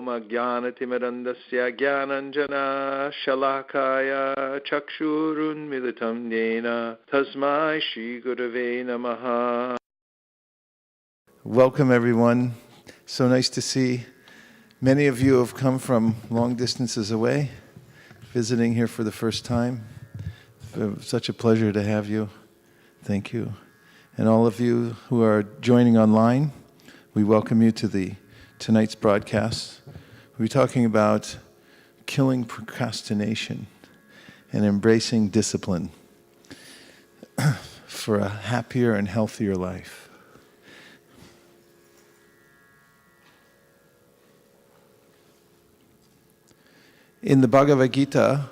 Om Jnanatimirandasya Jnananjana Shalakaya Chakshurun Militam Nena Tasmai Shri Gurave Namaha. Welcome everyone. So nice to see many of you have come from long distances away, visiting here for the first time. Such a pleasure to have you. Thank you. And all of you who are joining online, we welcome you to tonight's broadcast. We'll be talking about killing procrastination and embracing discipline for a happier and healthier life. In the Bhagavad Gita,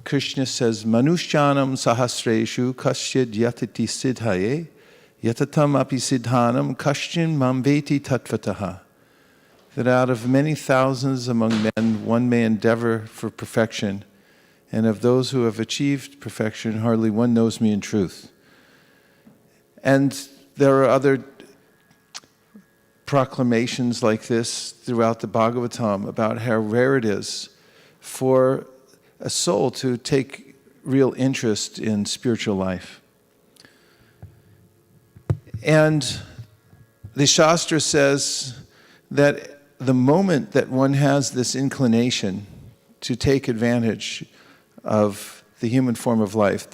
Krishna says, Manushyanam sahasreshu kasyad yatati siddhaye yatatam api siddhanam kasyin mamveti tattvataha. That out of many thousands among men, one may endeavor for perfection, and of those who have achieved perfection, hardly one knows me in truth. And there are other proclamations like this throughout the Bhagavatam about how rare it is for a soul to take real interest in spiritual life. And the Shastra says that the moment that one has this inclination to take advantage of the human form of life,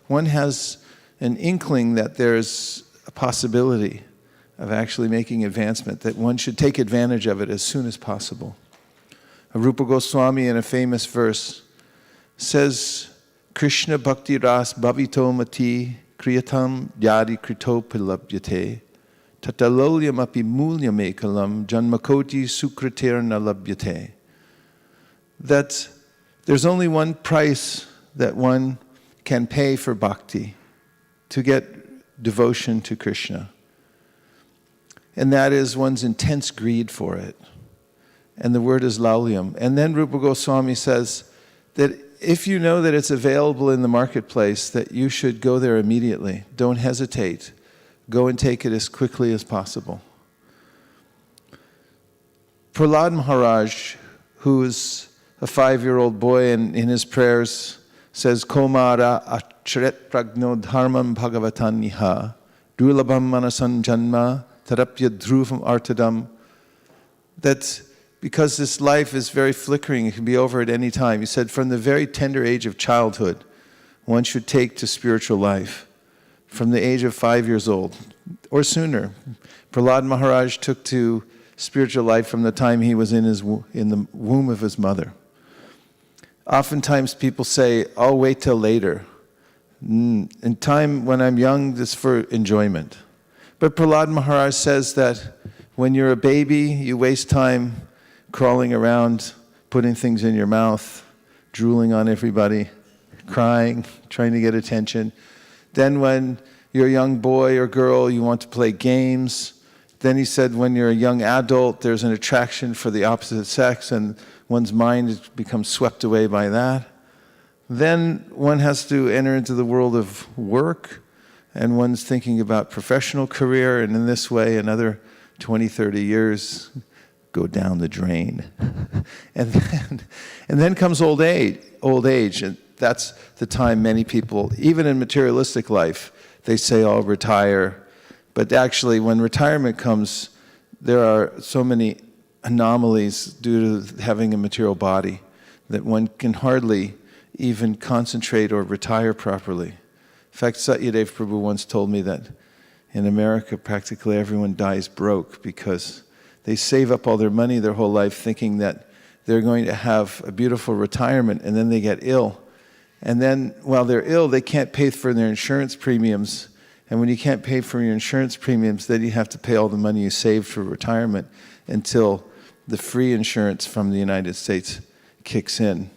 one has an inkling that there's a possibility of actually making advancement, that one should take advantage of it as soon as possible. Rupa Goswami, in a famous verse, says, Krishna bhakti ras bhavito mati kriyatam yadi krito pilabhyate tatalolyam api mulyam ekalam janmakoti sukratir nalabhyate. That there's only one price that one can pay for bhakti, to get devotion to Krishna. And that is one's intense greed for it. And the word is laulyam. And then Rupa Goswami says that if you know that it's available in the marketplace, that you should go there immediately. Don't hesitate. Go and take it as quickly as possible. Prahlad Maharaj, who is a 5-year-old boy, and in his prayers says, Komara achret pragno dharmam bhagavatan niha durlabham manasan janma tarapya dhruvam artadam. That because this life is very flickering, it can be over at any time. He said, from the very tender age of childhood, one should take to spiritual life. From the age of 5 years old, or sooner. Prahlad Maharaj took to spiritual life from the time he was in the womb of his mother. Oftentimes people say, I'll wait till later. In time when I'm young, this is for enjoyment. But Prahlad Maharaj says that when you're a baby, you waste time crawling around, putting things in your mouth, drooling on everybody, crying, trying to get attention. Then when you're a young boy or girl, you want to play games. Then he said when you're a young adult, there's an attraction for the opposite sex and one's mind becomes swept away by that. Then one has to enter into the world of work, and one's thinking about professional career, and in this way another 20, 30 years go down the drain. and then comes old age, and that's the time many people, even in materialistic life, they say, I'll retire. But actually, when retirement comes, there are so many anomalies due to having a material body that one can hardly even concentrate or retire properly. In fact, Satyadev Prabhu once told me that in America, practically everyone dies broke because they save up all their money their whole life thinking that they're going to have a beautiful retirement, and then they get ill. And then while they're ill, they can't pay for their insurance premiums. And when you can't pay for your insurance premiums, then you have to pay all the money you saved for retirement until the free insurance from the United States kicks in.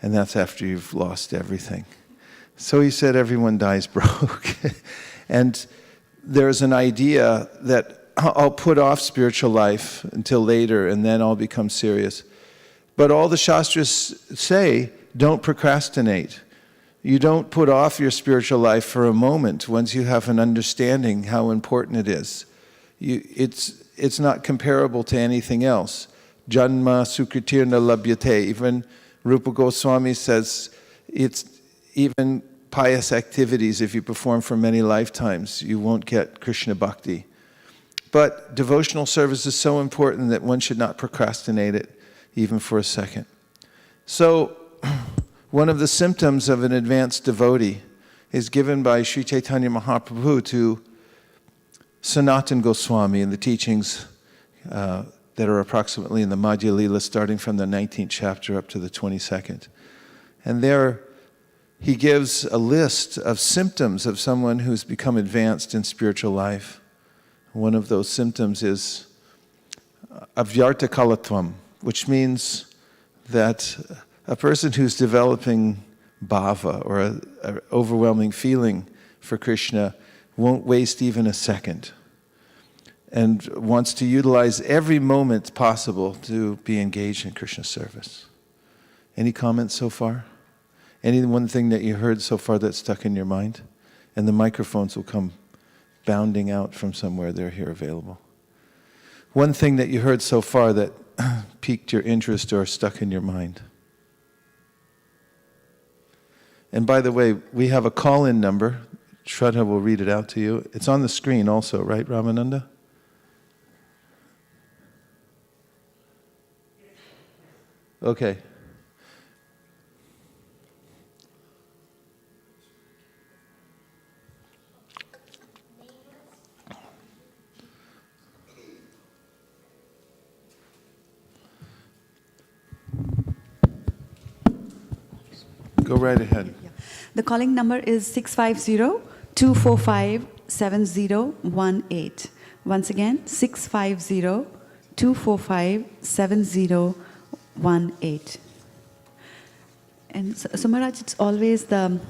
And that's after you've lost everything. So he said everyone dies broke. And there's an idea that I'll put off spiritual life until later and then I'll become serious. But all the Shastras say, don't procrastinate. You don't put off your spiritual life for a moment once you have an understanding how important it is. It's not comparable to anything else. Janma Sukritirna Labhyate. Even Rupa Goswami says it's even pious activities, if you perform for many lifetimes, you won't get Krishna Bhakti. But devotional service is so important that one should not procrastinate it even for a second. So, one of the symptoms of an advanced devotee is given by Sri Chaitanya Mahaprabhu to Sanatana Goswami in the teachings that are approximately in the Madhya Lila, starting from the 19th chapter up to the 22nd. And there he gives a list of symptoms of someone who's become advanced in spiritual life. One of those symptoms is avyarta kalatvam, which means that a person who's developing bhava, or an overwhelming feeling for Krishna, won't waste even a second and wants to utilize every moment possible to be engaged in Krishna service. Any comments so far? Any one thing that you heard so far that's stuck in your mind? And the microphones will come bounding out from somewhere. They're here available. One thing that you heard so far that piqued your interest or stuck in your mind. And by the way, we have a call-in number. Shraddha will read it out to you. It's on the screen also, right, Ramananda? Okay. Go right ahead. Yeah. The calling number is 650-245-7018. Once again, 650-245-7018. And so Maharaj, it's always the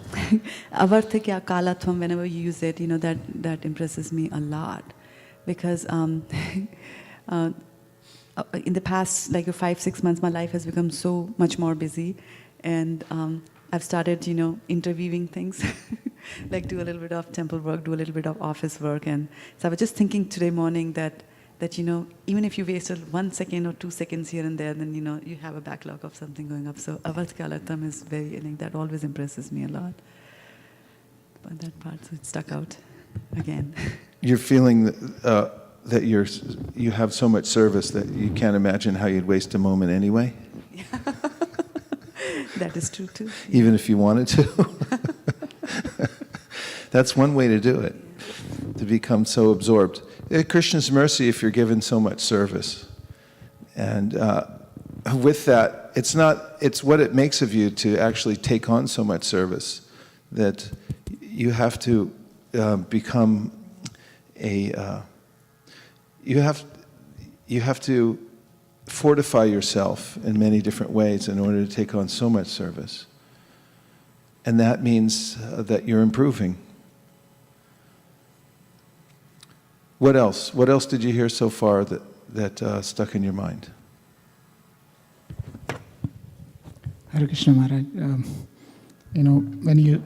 avarthikya kalatvam, whenever you use it, that impresses me a lot. Because in the past, 5-6 months, my life has become so much more busy. And I've started, interviewing things, do a little bit of temple work, do a little bit of office work. And so I was just thinking today morning that even if you wasted 1 second or 2 seconds here and there, then, you have a backlog of something going up. So avarthikalatam is that always impresses me a lot. But that part, so it stuck out again. You're feeling that you have so much service that you can't imagine how you'd waste a moment anyway? Yeah. That is true too. Even if you wanted to? That's one way to do it, to become so absorbed. Krishna's mercy if you're given so much service. And with that, it's what it makes of you to actually take on so much service that you have to become you have to fortify yourself in many different ways in order to take on so much service. And that means that you're improving. What else? What else did you hear so far that stuck in your mind? Hare Krishna Maharaj, when you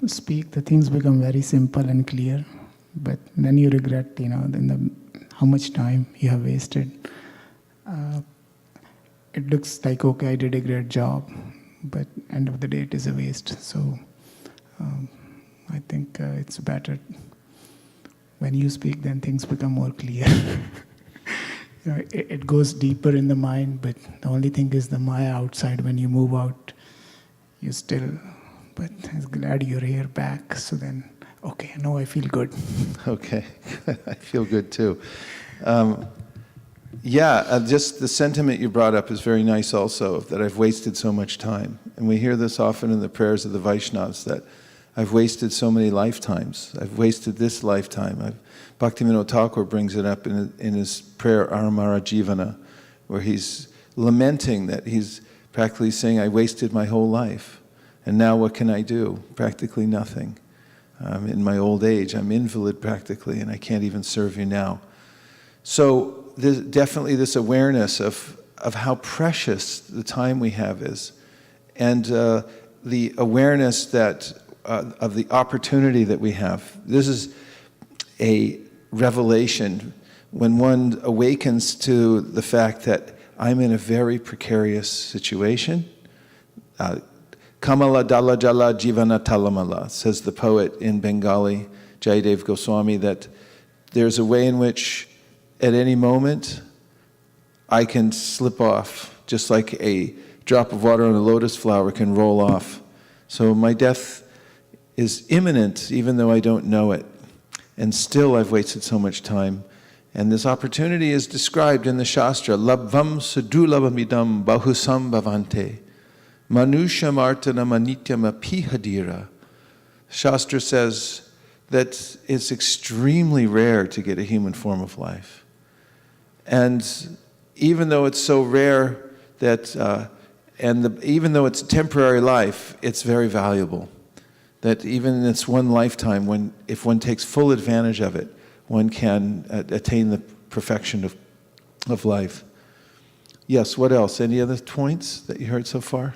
speak, the things become very simple and clear, but then you regret, how much time you have wasted. It looks like, okay, I did a great job, but end of the day it is a waste. So I think it's better when you speak, then things become more clear. It goes deeper in the mind, but the only thing is the Maya outside. When you move out, you still, but I'm glad you're here back. So then, okay, now I feel good. Okay, I feel good too. Just the sentiment you brought up is very nice also, that I've wasted so much time. And we hear this often in the prayers of the Vaishnavas, that I've wasted so many lifetimes. I've wasted this lifetime. Bhaktivinoda Thakur brings it up in his prayer, Aramara Jivana, where he's lamenting that he's practically saying, I wasted my whole life. And now what can I do? Practically nothing. In my old age, I'm invalid practically, and I can't even serve you now. So there's definitely this awareness of how precious the time we have is, and the awareness that of the opportunity that we have. This is a revelation when one awakens to the fact that I'm in a very precarious situation. Kamala Dala Jala Jivana Talamala, says the poet in Bengali, Jayadev Goswami, that there's a way in which at any moment I can slip off, just like a drop of water on a lotus flower can roll off. So my death is imminent, even though I don't know it. And still I've wasted so much time. And this opportunity is described in the Shastra, Labvam sadulabamidam bahusam bhavante, manushya martanam anityam apihadira. Shastra says that it's extremely rare to get a human form of life. And even though it's so rare that, even though it's a temporary life, it's very valuable. That even in this one lifetime, if one takes full advantage of it, one can attain the perfection of life. Yes, what else? Any other points that you heard so far?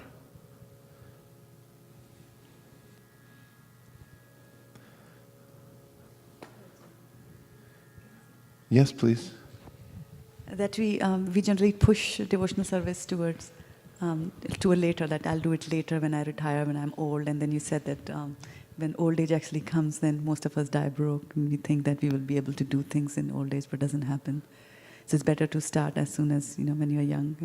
Yes, please. That we generally push devotional service towards to a later, that I'll do it later when I retire, when I'm old. And then you said that when old age actually comes, then most of us die broke. And we think that we will be able to do things in old age, but it doesn't happen. So it's better to start as soon as, when you're young.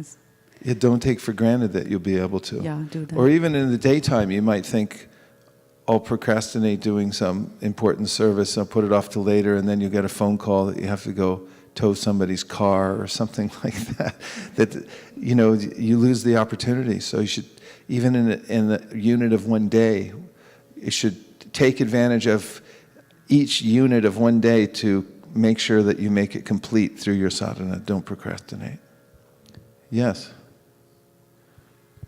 Yeah, don't take for granted that you'll be able to. Yeah, do that. Or even in the daytime, you might think, I'll procrastinate doing some important service, I'll put it off till later, and then you get a phone call that you have to go tow somebody's car or something like that, you lose the opportunity. So you should, even in the unit of one day, you should take advantage of each unit of one day to make sure that you make it complete through your sadhana. Don't procrastinate. Yes?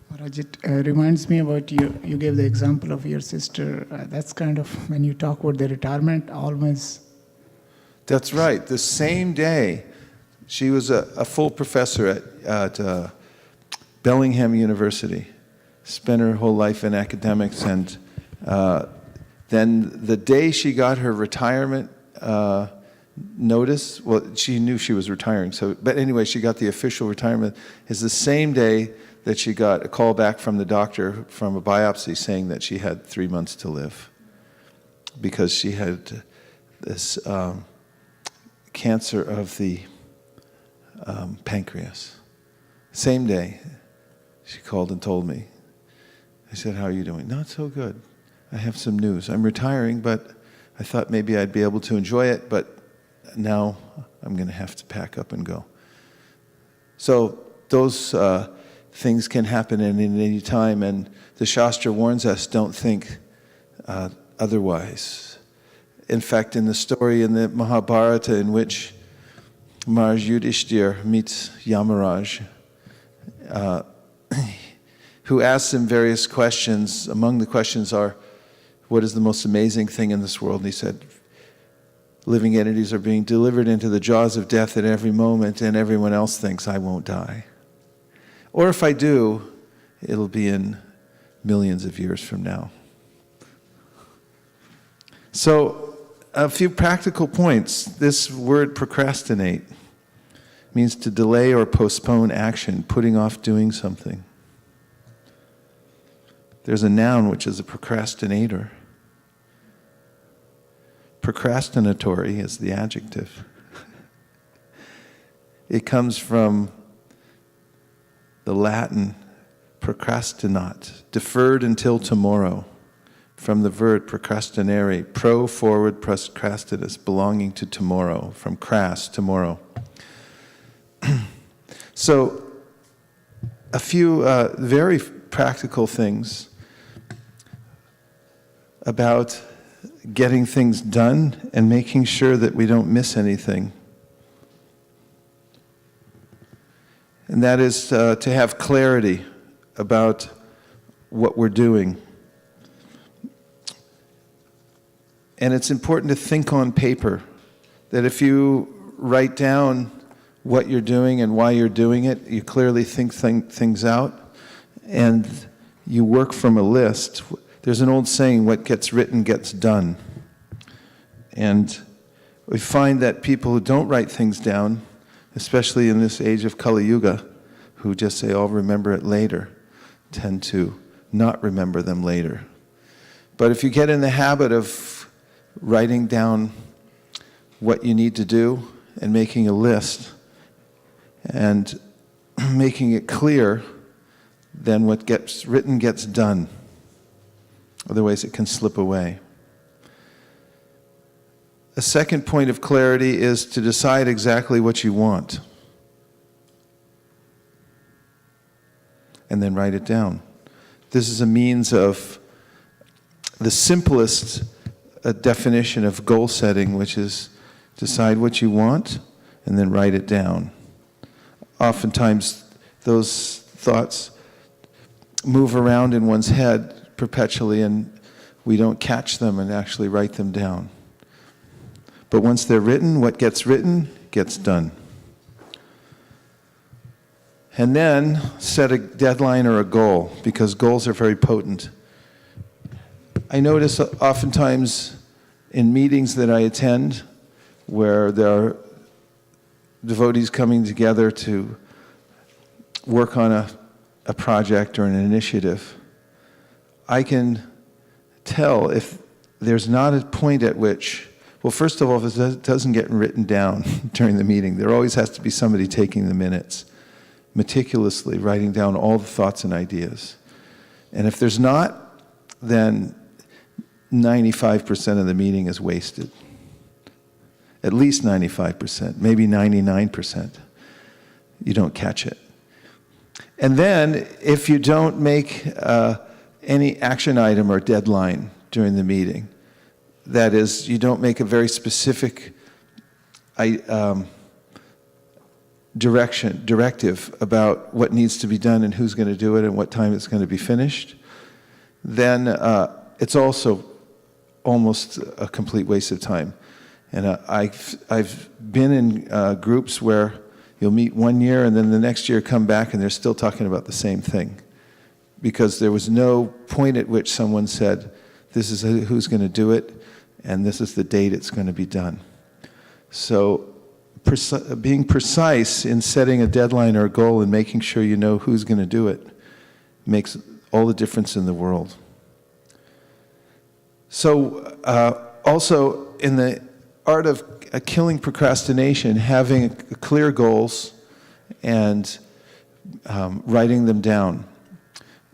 Maharaj, it reminds me about you gave the example of your sister. That's kind of, when you talk about the retirement, almost. That's right. The same day, she was a full professor at Bellingham University, spent her whole life in academics, and then the day she got her retirement notice, well, she knew she was retiring, but anyway, she got the official retirement, is the same day that she got a call back from the doctor from a biopsy saying that she had 3 months to live because she had this cancer of the pancreas. Same day, she called and told me. I said, how are you doing? Not so good. I have some news. I'm retiring, but I thought maybe I'd be able to enjoy it, but now I'm going to have to pack up and go. So those things can happen at any time, and the Shastra warns us, don't think otherwise. In fact, in the story in the Mahabharata in which Maharaj Yudhishthira meets Yamaraj, who asks him various questions. Among the questions are, what is the most amazing thing in this world? And he said, living entities are being delivered into the jaws of death at every moment, and everyone else thinks I won't die. Or if I do, it'll be in millions of years from now. So, a few practical points. This word procrastinate means to delay or postpone action, putting off doing something. There's a noun which is a procrastinator. Procrastinatory is the adjective. It comes from the Latin procrastinat, deferred until tomorrow, from the verb procrastinare, pro, forward, procrastinus, belonging to tomorrow, from cras, tomorrow. So, a few very practical things about getting things done and making sure that we don't miss anything. And that is to have clarity about what we're doing. And it's important to think on paper, that if you write down what you're doing and why you're doing it, you clearly think things out, and you work from a list. There's an old saying, what gets written gets done. And we find that people who don't write things down, especially in this age of Kali Yuga, who just say, I'll remember it later, tend to not remember them later. But if you get in the habit of writing down what you need to do and making a list and making it clear, then what gets written gets done. Otherwise it can slip away. A second point of clarity is to decide exactly what you want. And then write it down. This is a means of the simplest definition of goal setting, which is decide what you want and then write it down. Oftentimes those thoughts move around in one's head perpetually and we don't catch them and actually write them down. But once they're written, what gets written gets done. And then set a deadline or a goal, because goals are very potent. I notice oftentimes in meetings that I attend where there are devotees coming together to work on a project or an initiative, I can tell if there's not a point at which, well, first of all, if it doesn't get written down during the meeting, there always has to be somebody taking the minutes, meticulously writing down all the thoughts and ideas. And if there's not, then 95% of the meeting is wasted. At least 95%, maybe 99%. You don't catch it. And then, if you don't make any action item or deadline during the meeting, that is, you don't make a very specific directive about what needs to be done and who's going to do it and what time it's going to be finished, then it's also almost a complete waste of time. And I've been in groups where you'll meet one year and then the next year come back and they're still talking about the same thing, because there was no point at which someone said, this is who's going to do it and this is the date it's going to be done. So being precise in setting a deadline or a goal and making sure you know who's going to do it makes all the difference in the world. So also in the art of killing procrastination, having clear goals and writing them down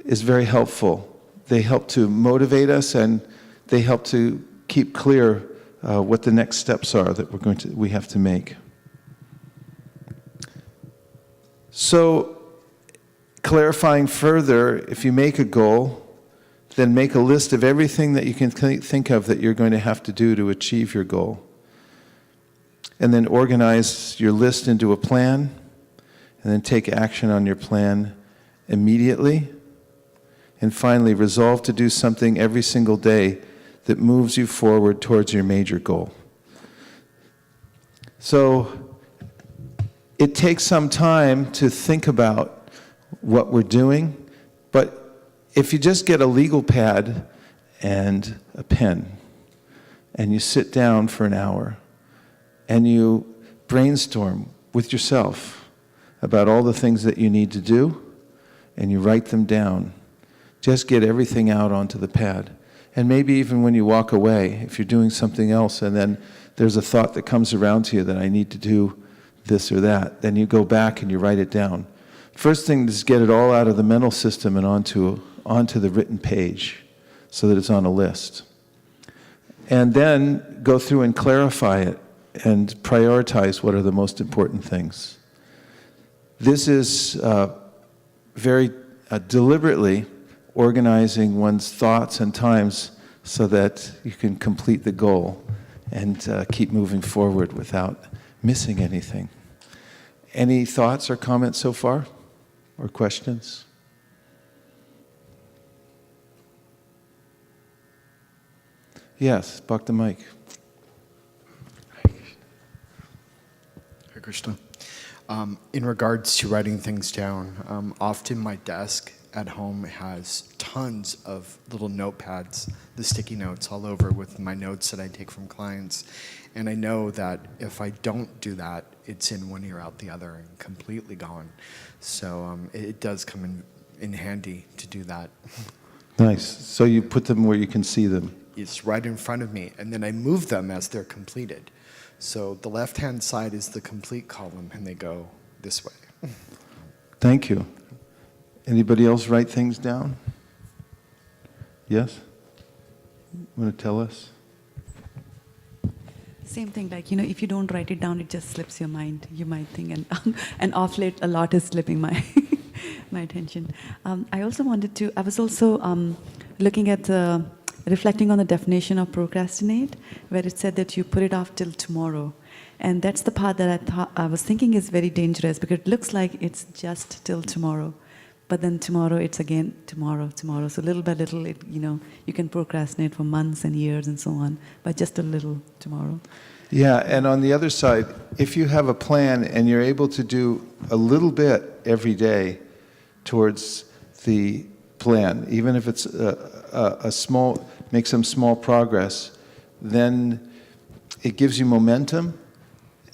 is very helpful. They help to motivate us and they help to keep clear what the next steps are that we have to make. So, clarifying further, if you make a goal, then make a list of everything that you can think of that you're going to have to do to achieve your goal. And then organize your list into a plan, and then take action on your plan immediately. And finally, resolve to do something every single day that moves you forward towards your major goal. So, it takes some time to think about what we're doing, but if you just get a legal pad and a pen, and you sit down for an hour, and you brainstorm with yourself about all the things that you need to do, and you write them down, just get everything out onto the pad. And maybe even when you walk away, if you're doing something else, and then there's a thought that comes around to you that I need to do this or that, then you go back and you write it down. First thing is get it all out of the mental system and onto the written page so that it's on a list. And then go through and clarify it and prioritize what are the most important things. This is very deliberately organizing one's thoughts and times so that you can complete the goal and keep moving forward without missing anything. Any thoughts or comments so far? Or questions? Yes, Bhakta Mike. Hare Krishna. In regards to writing things down, often my desk at home has tons of little notepads, the sticky notes all over with my notes that I take from clients. And I know that if I don't do that, it's in one ear out the other and completely gone. So it does come in handy to do that. Nice. So you put them where you can see them. It's right in front of me, and then I move them as they're completed. So the left-hand side is the complete column, and they go this way. Thank you. Anybody else write things down? Yes? Want to tell us? Same thing, like, if you don't write it down, it just slips your mind. You might think, and off late, a lot is slipping my my attention. I was also looking at reflecting on the definition of procrastinate, where it said that you put it off till tomorrow. And that's the part that I was thinking is very dangerous, because it looks like it's just till tomorrow. But then tomorrow, it's again tomorrow. So little by little, you can procrastinate for months and years and so on, but just a little tomorrow. Yeah, and on the other side, if you have a plan and you're able to do a little bit every day towards the plan, even if it's make some small progress, then it gives you momentum,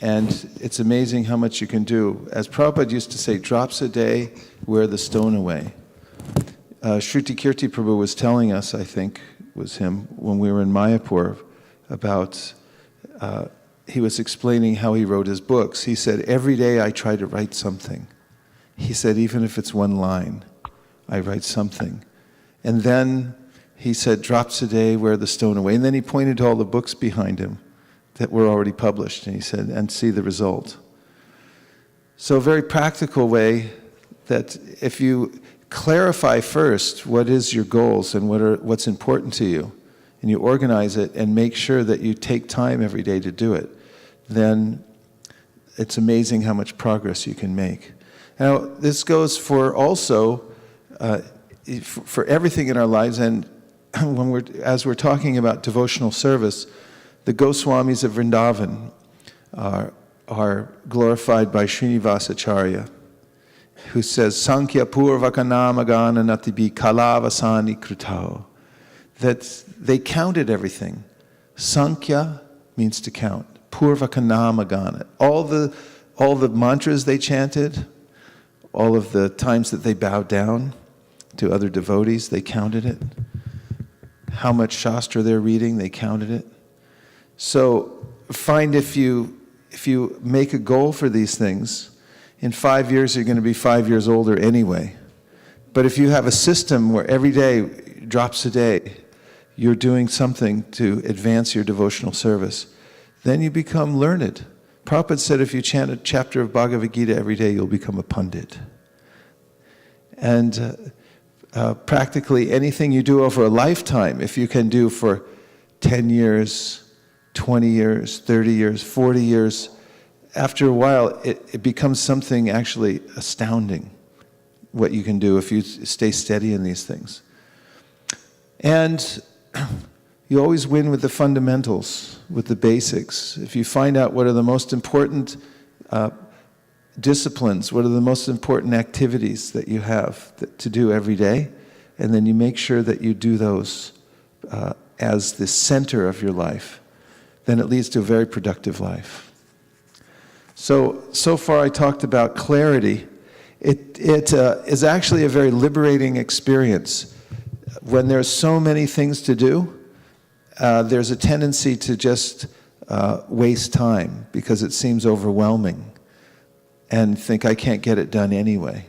and it's amazing how much you can do. As Prabhupada used to say, drops a day wear the stone away. Shruti Kirti Prabhu was telling us, I think, was him, when we were in Mayapur, about, he was explaining how he wrote his books. He said, every day I try to write something. He said, even if it's one line, I write something. And then he said, drops a day wear the stone away. And then he pointed to all the books behind him that were already published, and he said, and see the result. So a very practical way that if you clarify first what is your goals and what's important to you, and you organize it and make sure that you take time every day to do it, then it's amazing how much progress you can make. Now, this goes for also for everything in our lives, and as we're talking about devotional service, the Goswamis of Vrindavan are glorified by Srinivasacharya, who says, Sankhya Purvaka Namagana Natibi Kalavasani Krutao, that they counted everything. Sankhya means to count. Purvaka Namagana. All the mantras they chanted, all of the times that they bowed down to other devotees, they counted it. How much Shastra they're reading, they counted it. So find if you make a goal for these things, in 5 years you're going to be 5 years older anyway. But if you have a system where every day, drops a day, you're doing something to advance your devotional service, then you become learned. Prabhupada said if you chant a chapter of Bhagavad Gita every day, you'll become a pundit. And practically anything you do over a lifetime, if you can do for 10 years, 20 years, 30 years, 40 years, after a while it becomes something actually astounding what you can do if you stay steady in these things. And you always win with the fundamentals, with the basics. If you find out what are the most important disciplines, what are the most important activities that you have to do every day, and then you make sure that you do those as the center of your life, then it leads to a very productive life. So far I talked about clarity. It is actually a very liberating experience. When there's so many things to do, there's a tendency to just waste time because it seems overwhelming and think I can't get it done anyway.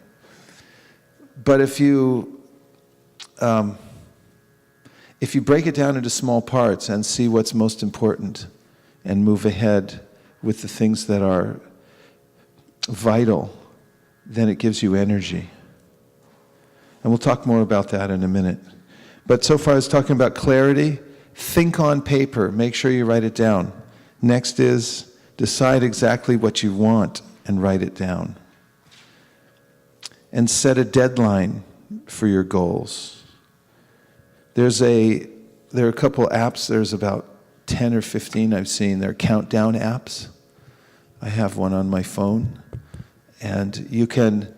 But if you break it down into small parts and see what's most important and move ahead with the things that are vital, then it gives you energy. And we'll talk more about that in a minute. But so far I was talking about clarity. Think on paper. Make sure you write it down. Next is decide exactly what you want and write it down. And set a deadline for your goals. There are a couple apps. There's about 10 or 15 I've seen. They're countdown apps. I have one on my phone. And you can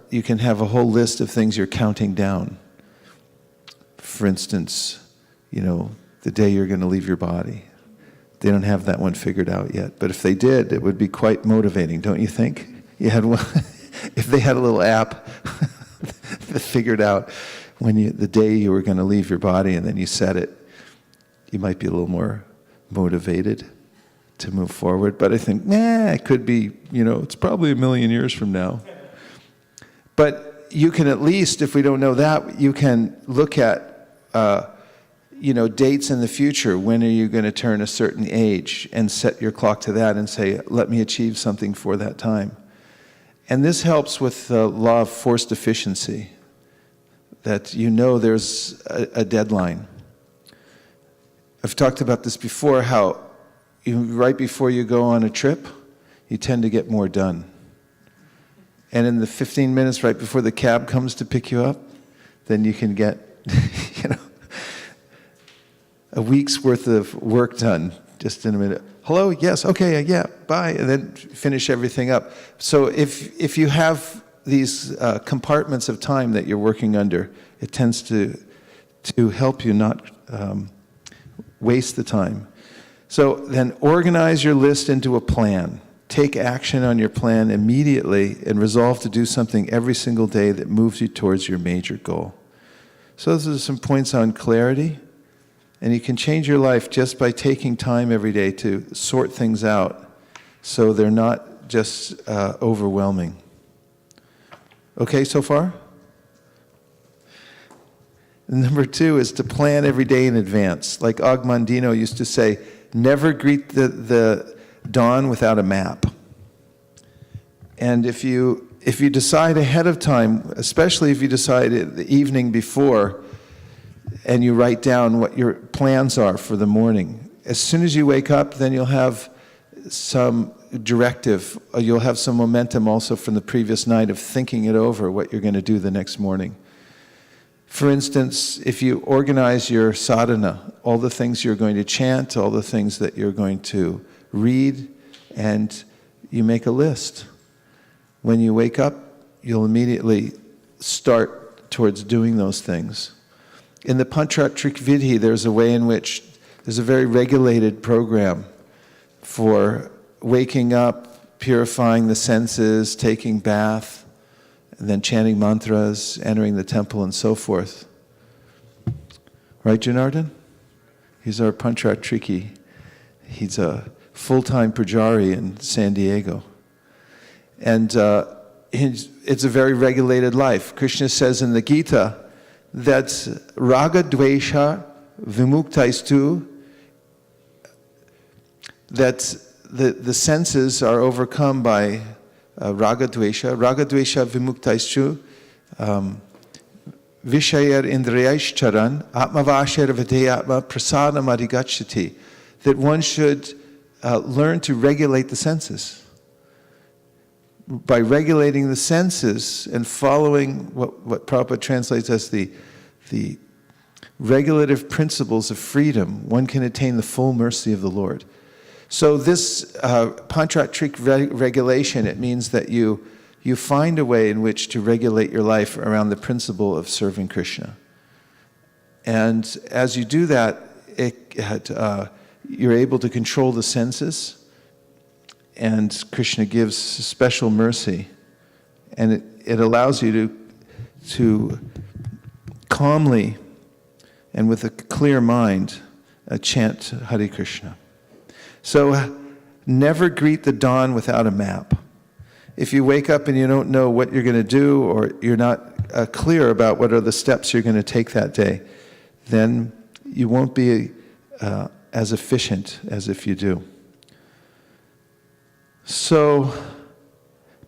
you can have a whole list of things you're counting down. For instance, the day you're going to leave your body. They don't have that one figured out yet. But if they did, it would be quite motivating, don't you think? You had one, if they had a little app that figured out the day you were going to leave your body and then you set it, you might be a little more motivated to move forward. But I think, it could be, it's probably a million years from now. But you can at least, if we don't know that, you can look at, dates in the future. When are you going to turn a certain age, and set your clock to that and say, let me achieve something for that time. And this helps with the law of forced efficiency, that there's a deadline. I've talked about this before, how right before you go on a trip, you tend to get more done. And in the 15 minutes right before the cab comes to pick you up, then you can get, a week's worth of work done just in a minute. Hello, yes, okay, yeah, bye, and then finish everything up. So if you have these compartments of time that you're working under, it tends to help you not waste the time. So then organize your list into a plan. Take action on your plan immediately and resolve to do something every single day that moves you towards your major goal. So those are some points on clarity. And you can change your life just by taking time every day to sort things out so they're not just overwhelming. Okay so far? And number 2 is to plan every day in advance. Like Og Mandino used to say, never greet the dawn without a map. And if you decide ahead of time, especially if you decide the evening before, and you write down what your plans are for the morning, as soon as you wake up, then you'll have some directive, you'll have some momentum also from the previous night of thinking it over, what you're going to do the next morning. For instance, if you organize your sadhana, all the things you're going to chant, all the things that you're going to read, and you make a list. When you wake up, you'll immediately start towards doing those things. In the Panchratrik Vidhi, there's a way in which there's a very regulated program for waking up, purifying the senses, taking bath, and then chanting mantras, entering the temple, and so forth. Right, Janardhan? He's our Panchatriki. He's a full-time pujari in San Diego. And it's a very regulated life. Krishna says in the Gita that raga dvesha vimuktaistu, that the senses are overcome by raga dvesha vimuktaistu, vishayar indriyaish atmavashar videyatma prasadam adhigachati, that one should learn to regulate the senses. By regulating the senses and following what Prabhupada translates as the regulative principles of freedom, one can attain the full mercy of the Lord. So this Panchratrik regulation, it means that you find a way in which to regulate your life around the principle of serving Krishna. And as you do that, you're able to control the senses, and Krishna gives special mercy, and it allows you to calmly and with a clear mind chant Hare Krishna. So never greet the dawn without a map. If you wake up and you don't know what you're going to do, or you're not clear about what are the steps you're going to take that day, then you won't be as efficient as if you do. So,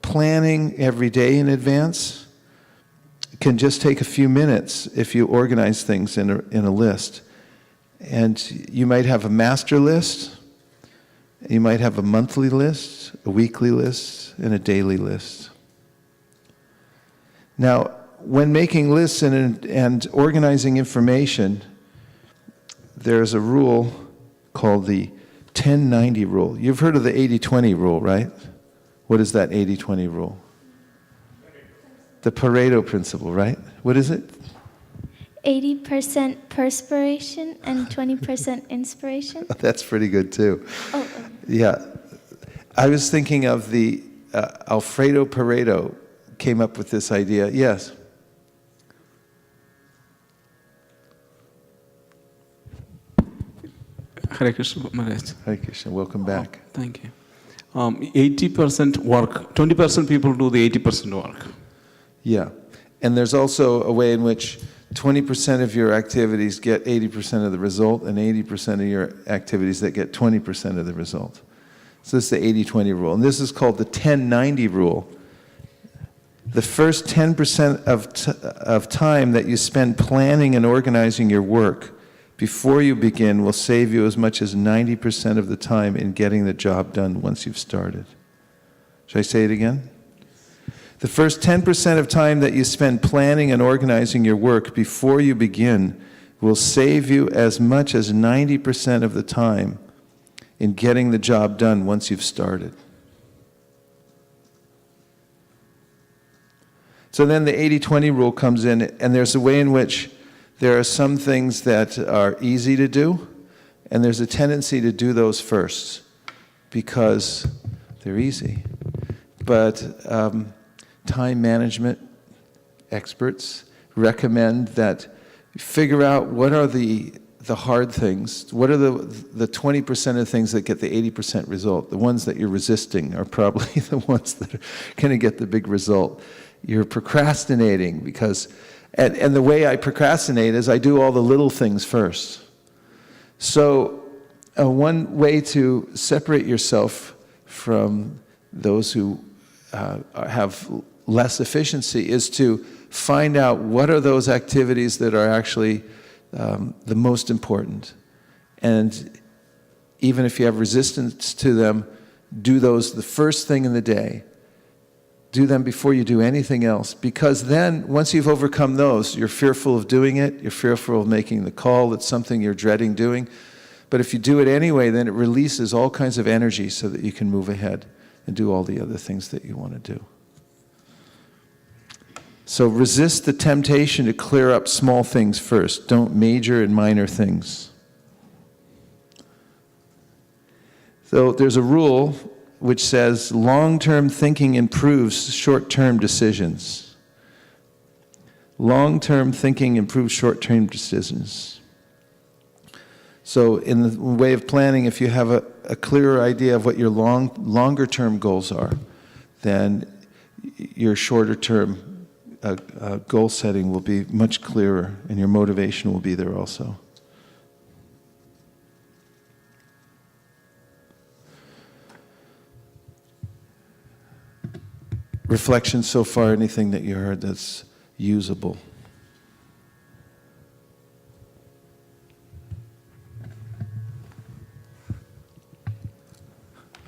planning every day in advance can just take a few minutes if you organize things in a list. And you might have a master list, you might have a monthly list, a weekly list, and a daily list. Now, when making lists and organizing information, there's a rule called the 10-90 rule. You've heard of the 80-20 rule, right? What is that 80-20 rule? The Pareto principle, right? What is it? 80% perspiration and 20% inspiration. That's pretty good too. Oh. Yeah. I was thinking of the Alfredo Pareto came up with this idea. Yes. Hare Krishna Maharaj. Hare Krishna, welcome back. Thank you. 80% work, 20% people do the 80% work. Yeah. And there's also a way in which 20% of your activities get 80% of the result, and 80% of your activities that get 20% of the result. So this is the 80-20 rule. And this is called the 10-90 rule. The first 10% of time that you spend planning and organizing your work before you begin will save you as much as 90% of the time in getting the job done once you've started. Should I say it again? The first 10% of time that you spend planning and organizing your work before you begin will save you as much as 90% of the time in getting the job done once you've started. So then the 80-20 rule comes in, and there's a way in which there are some things that are easy to do, and there's a tendency to do those first because they're easy. But time management experts recommend that you figure out what are the hard things, what are the 20% of things that get the 80% result. The ones that you're resisting are probably the ones that are going to get the big result. You're procrastinating because, and the way I procrastinate is I do all the little things first. So one way to separate yourself from those who have less efficiency is to find out what are those activities that are actually the most important. And even if you have resistance to them, do those the first thing in the day. Do them before you do anything else, because then once you've overcome those, you're fearful of doing it, you're fearful of making the call, it's something you're dreading doing. But if you do it anyway, then it releases all kinds of energy so that you can move ahead and do all the other things that you want to do. So resist the temptation to clear up small things first. Don't major in minor things. So there's a rule which says long-term thinking improves short-term decisions. Long-term thinking improves short-term decisions. So in the way of planning, if you have a clearer idea of what your longer-term goals are, then your shorter-term goal setting will be much clearer, and your motivation will be there also. Reflection so far, anything that you heard that's usable?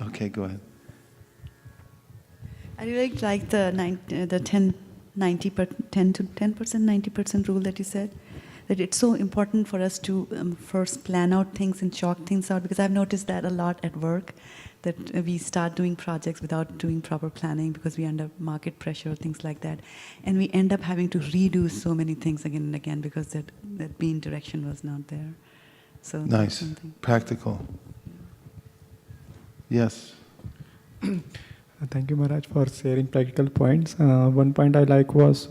Okay, go ahead. I really like the 10 to 10% rule that you said. That it's so important for us to first plan out things and chalk things out, because I've noticed that a lot at work, that we start doing projects without doing proper planning because we under market pressure, things like that. And we end up having to redo so many things again and again because that main direction was not there. So nice. Practical. Yes. Thank you, Maharaj, for sharing practical points. One point I like was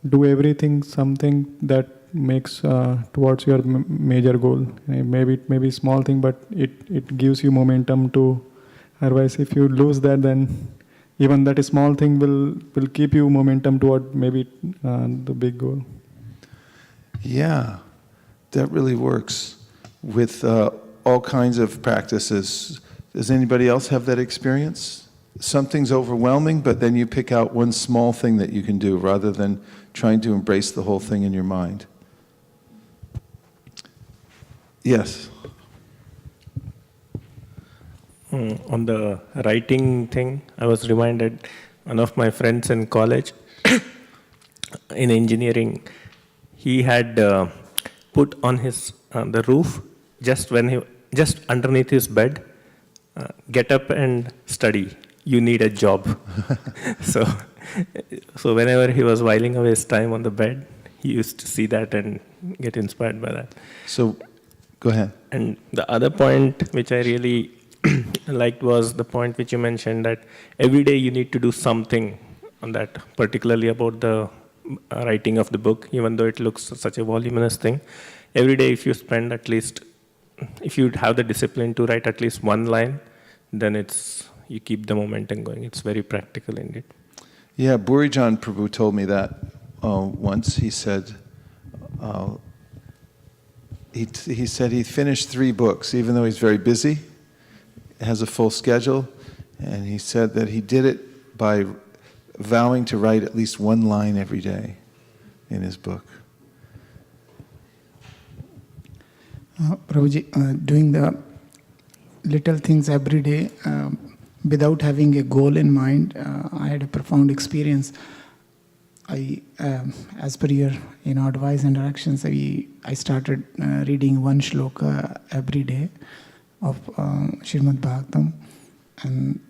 do everything something that makes towards your major goal. Maybe small thing, but it gives you momentum to. Otherwise, if you lose that, then even that small thing will keep you momentum toward maybe the big goal. Yeah, that really works with all kinds of practices. Does anybody else have that experience? Something's overwhelming, but then you pick out one small thing that you can do rather than trying to embrace the whole thing in your mind. Yes. On the writing thing, I was reminded one of my friends in college in engineering, he had put on his the roof just underneath his bed get up and study. You need a job. so, so whenever he was whiling away his time on the bed, he used to see that and get inspired by that. So, go ahead. And the other point which I really liked was the point which you mentioned that every day you need to do something on that, particularly about the writing of the book, even though it looks such a voluminous thing. Every day if you spend at least, if you have the discipline to write at least one line, then you keep the momentum going. It's very practical indeed. Yeah, Burijan Prabhu told me that once. He said, he said he finished 3 books, even though he's very busy, has a full schedule, and he said that he did it by vowing to write at least one line every day in his book. Prabhuji, doing the little things every day without having a goal in mind, I had a profound experience. As per your advice and directions, I started reading one shloka every day of Srimad Bhagavatam, and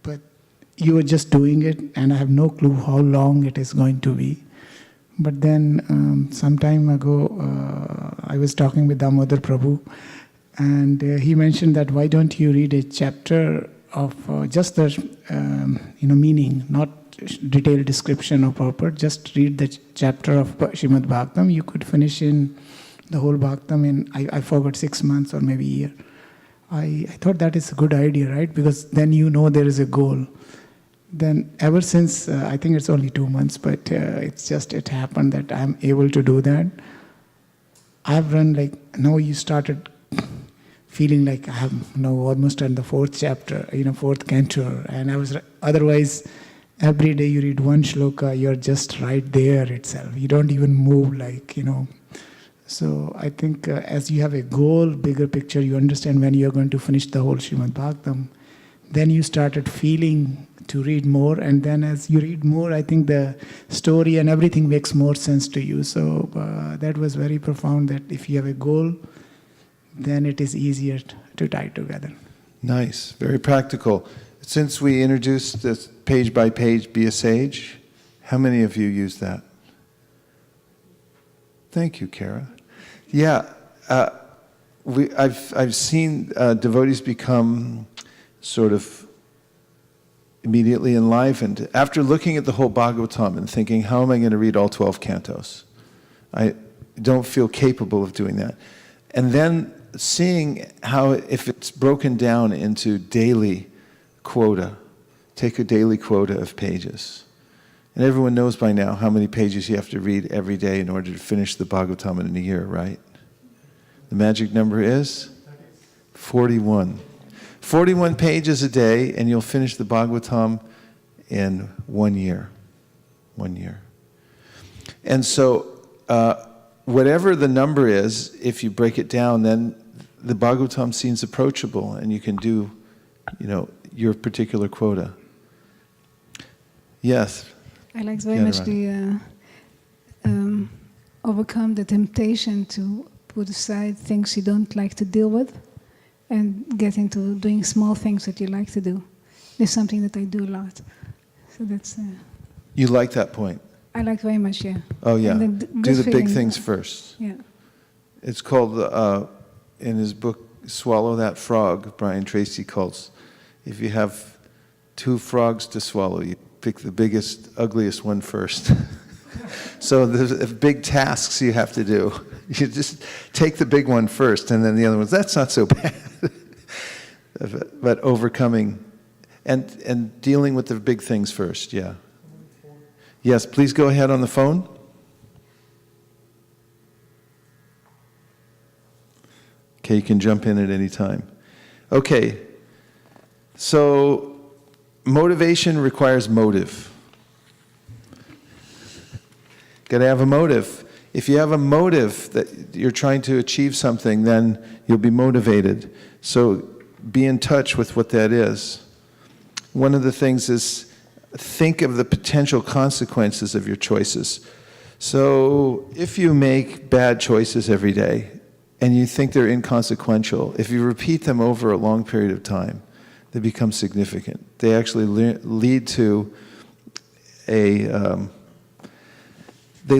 but you were just doing it, and I have no clue how long it is going to be. But then some time ago, I was talking with Damodar Prabhu, and he mentioned that why don't you read a chapter of just the meaning, not detailed description or purport, just read the chapter of Srimad Bhagavatam. You could finish in the whole Bhagavatam in, I forgot, 6 months or maybe a year. I thought that is a good idea, right? Because then there is a goal. Then ever since, I think it's only 2 months, but it happened that I'm able to do that. I've run now you started feeling like I have now almost done the 4th chapter, 4th canto, and I was otherwise every day you read one shloka, you're just right there itself. You don't even move So I think as you have a goal, bigger picture, you understand when you're going to finish the whole Srimad Bhagavatam, then you started feeling to read more, and then as you read more, I think the story and everything makes more sense to you. So that was very profound, that if you have a goal, then it is easier to tie together. Nice, very practical. Since we introduced this page by page, Be a Sage, how many of you use that? Thank you, Kara. Yeah, I've seen devotees become sort of immediately enlivened after looking at the whole Bhagavatam and thinking, how am I going to read all 12 cantos? I don't feel capable of doing that. And then seeing how, if it's broken down into daily quota, take a daily quota of pages. And everyone knows by now how many pages you have to read every day in order to finish the Bhagavatam in a year, right? The magic number is 41. 41 pages a day, and you'll finish the Bhagavatam in 1 year. 1 year. And so, whatever the number is, if you break it down, then the Bhagavatam seems approachable, and you can do, your particular quota. Yes. I like very much the overcome the temptation to put aside things you don't like to deal with and get into doing small things that you like to do. There's something that I do a lot. So that's... You like that point? I like very much, yeah. Oh, yeah. Do the big things that, first. Yeah. It's called, in his book, Swallow That Frog, Brian Tracy calls, if you have 2 frogs to swallow, you pick the biggest, ugliest one first. So there's big tasks you have to do. You just take the big one first, and then the other ones, that's not so bad. But overcoming and dealing with the big things first, yeah. Yes, please go ahead on the phone. Okay, you can jump in at any time. Okay, so motivation requires motive. Got to have a motive. If you have a motive that you're trying to achieve something, then you'll be motivated. So be in touch with what that is. One of the things is think of the potential consequences of your choices. So if you make bad choices every day, and you think they're inconsequential, if you repeat them over a long period of time, they become significant. They actually lead to they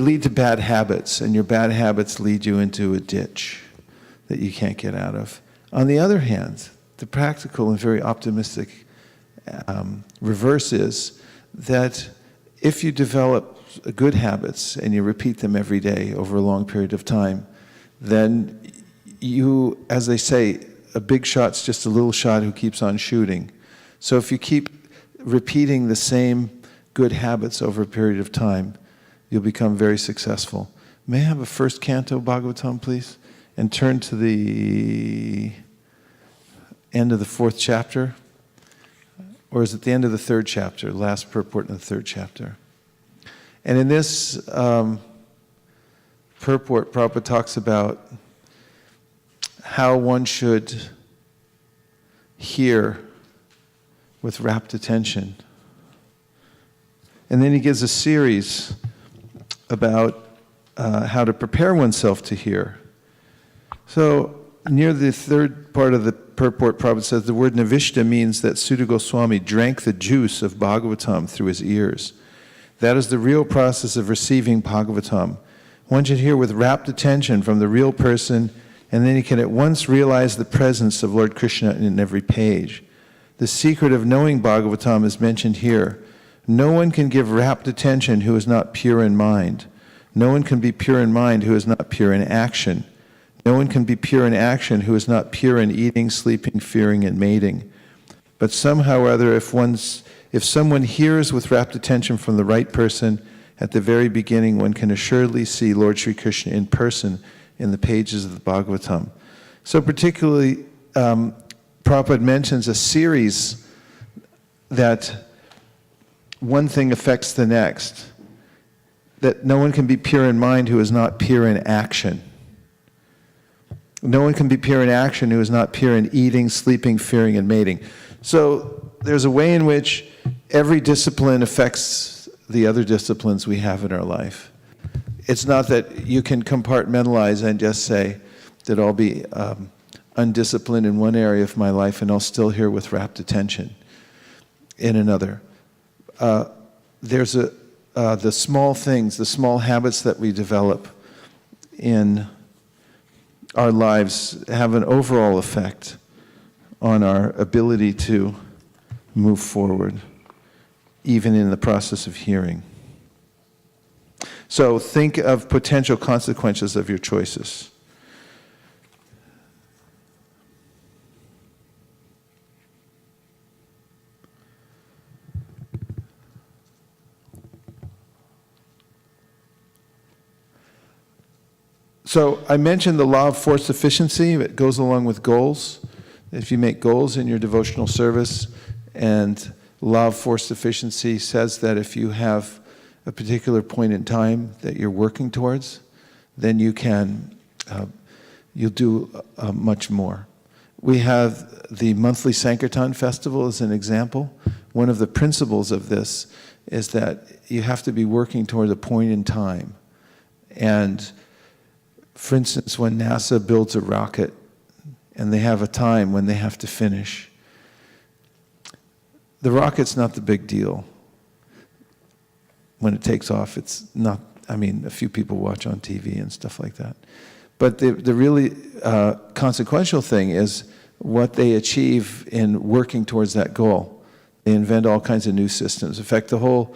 lead to bad habits, and your bad habits lead you into a ditch that you can't get out of. On the other hand, the practical and very optimistic reverse is that if you develop good habits and you repeat them every day over a long period of time, then you, as they say, a big shot's just a little shot who keeps on shooting. So if you keep repeating the same good habits over a period of time, you'll become very successful. May I have a first canto Bhagavatam, please? And turn to the end of the 4th chapter. Or is it the end of the 3rd chapter? Last purport in the 3rd chapter. And in this purport, Prabhupada talks about how one should hear with rapt attention. And then he gives a series about how to prepare oneself to hear. So near the 3rd part of the purport, Prabhupada says the word Navishta means that Sutta Goswami drank the juice of Bhagavatam through his ears. That is the real process of receiving Bhagavatam. One should hear with rapt attention from the real person, and then he can at once realize the presence of Lord Krishna in every page. The secret of knowing Bhagavatam is mentioned here. No one can give rapt attention who is not pure in mind. No one can be pure in mind who is not pure in action. No one can be pure in action who is not pure in eating, sleeping, fearing, and mating. But somehow or other, if someone hears with rapt attention from the right person, at the very beginning, one can assuredly see Lord Sri Krishna in person in the pages of the Bhagavatam. So particularly, Prabhupada mentions a series that one thing affects the next, that no one can be pure in mind who is not pure in action. No one can be pure in action who is not pure in eating, sleeping, fearing, and mating. So there's a way in which every discipline affects the other disciplines we have in our life. It's not that you can compartmentalize and just say that I'll be undisciplined in one area of my life and I'll still hear with rapt attention in another. There's the small things, the small habits that we develop in our lives have an overall effect on our ability to move forward, even in the process of hearing. So think of potential consequences of your choices. So I mentioned the law of force efficiency. It goes along with goals. If you make goals in your devotional service, and law of force efficiency says that if you have a particular point in time that you're working towards, then you can, you'll do much more. We have the monthly Sankirtan festival as an example. One of the principles of this is that you have to be working toward a point in time. And for instance, when NASA builds a rocket and they have a time when they have to finish, the rocket's not the big deal. When it takes off, it's not, I mean, a few people watch on TV and stuff like that. But the really consequential thing is what they achieve in working towards that goal. They invent all kinds of new systems. In fact, the whole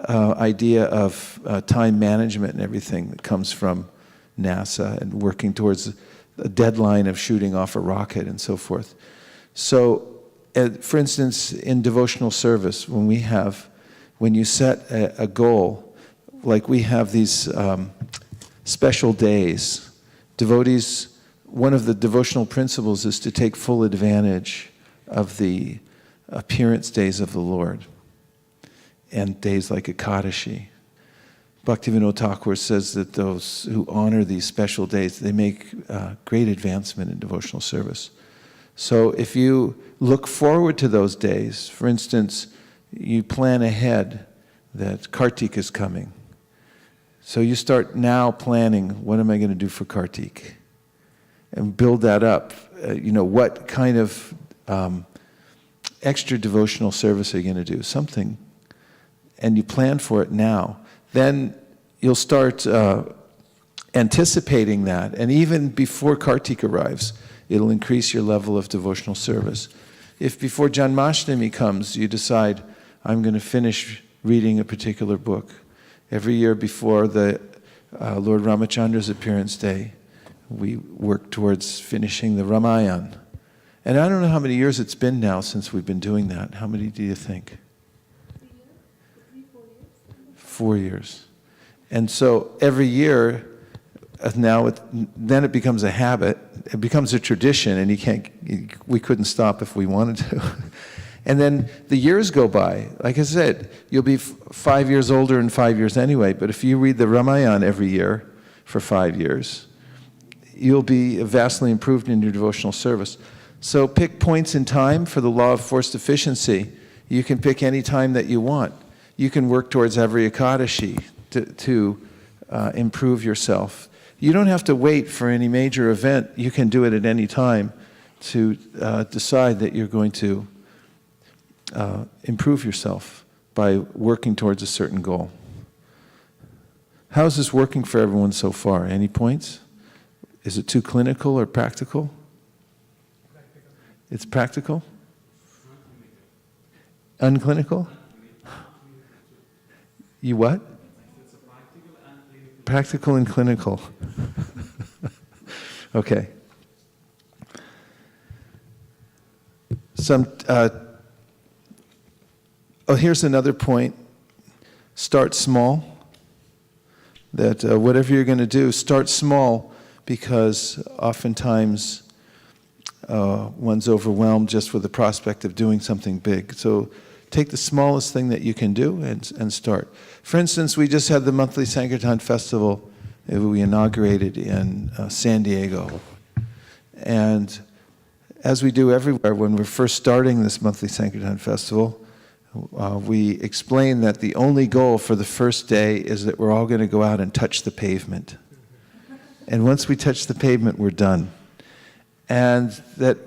idea of time management and everything that comes from NASA and working towards a deadline of shooting off a rocket and so forth. So, for instance, in devotional service, when you set a goal, like we have these special days, devotees, one of the devotional principles is to take full advantage of the appearance days of the Lord and days like Ekadashi. Bhaktivinoda Thakur says that those who honor these special days, they make great advancement in devotional service. So if you look forward to those days, for instance, you plan ahead that Kartik is coming. So you start now planning, what am I going to do for Kartik? and build that up. What kind of extra devotional service are you going to do? Something. And you plan for it now. Then you'll start anticipating that. And even before Kartik arrives, it'll increase your level of devotional service. If before Janmashtami comes, you decide, I'm going to finish reading a particular book. Every year before the Lord Ramachandra's appearance day, we work towards finishing the Ramayana. And I don't know how many years it's been now since we've been doing that. How many do you think? 4 years. And so every year, then it becomes a habit. It becomes a tradition, and we couldn't stop if we wanted to. And then the years go by. Like I said, you'll be 5 years older in 5 years anyway, but if you read the Ramayana every year for 5 years, you'll be vastly improved in your devotional service. So pick points in time for the law of forced efficiency. You can pick any time that you want. You can work towards every Ekadashi to improve yourself. You don't have to wait for any major event. You can do it at any time to decide that you're going to improve yourself by working towards a certain goal. How's this working for everyone so far? Any points? Is it too clinical or practical? It's practical? Unclinical? You what? Practical and clinical. Okay. Here's another point. Start small. That whatever you're going to do, start small, because oftentimes one's overwhelmed just with the prospect of doing something big. So take the smallest thing that you can do and start. For instance, we just had the monthly Sankirtan Festival we inaugurated in San Diego. And as we do everywhere, when we're first starting this monthly Sankirtan Festival, we explain that the only goal for the first day is that we're all going to go out and touch the pavement. And once we touch the pavement, we're done. And that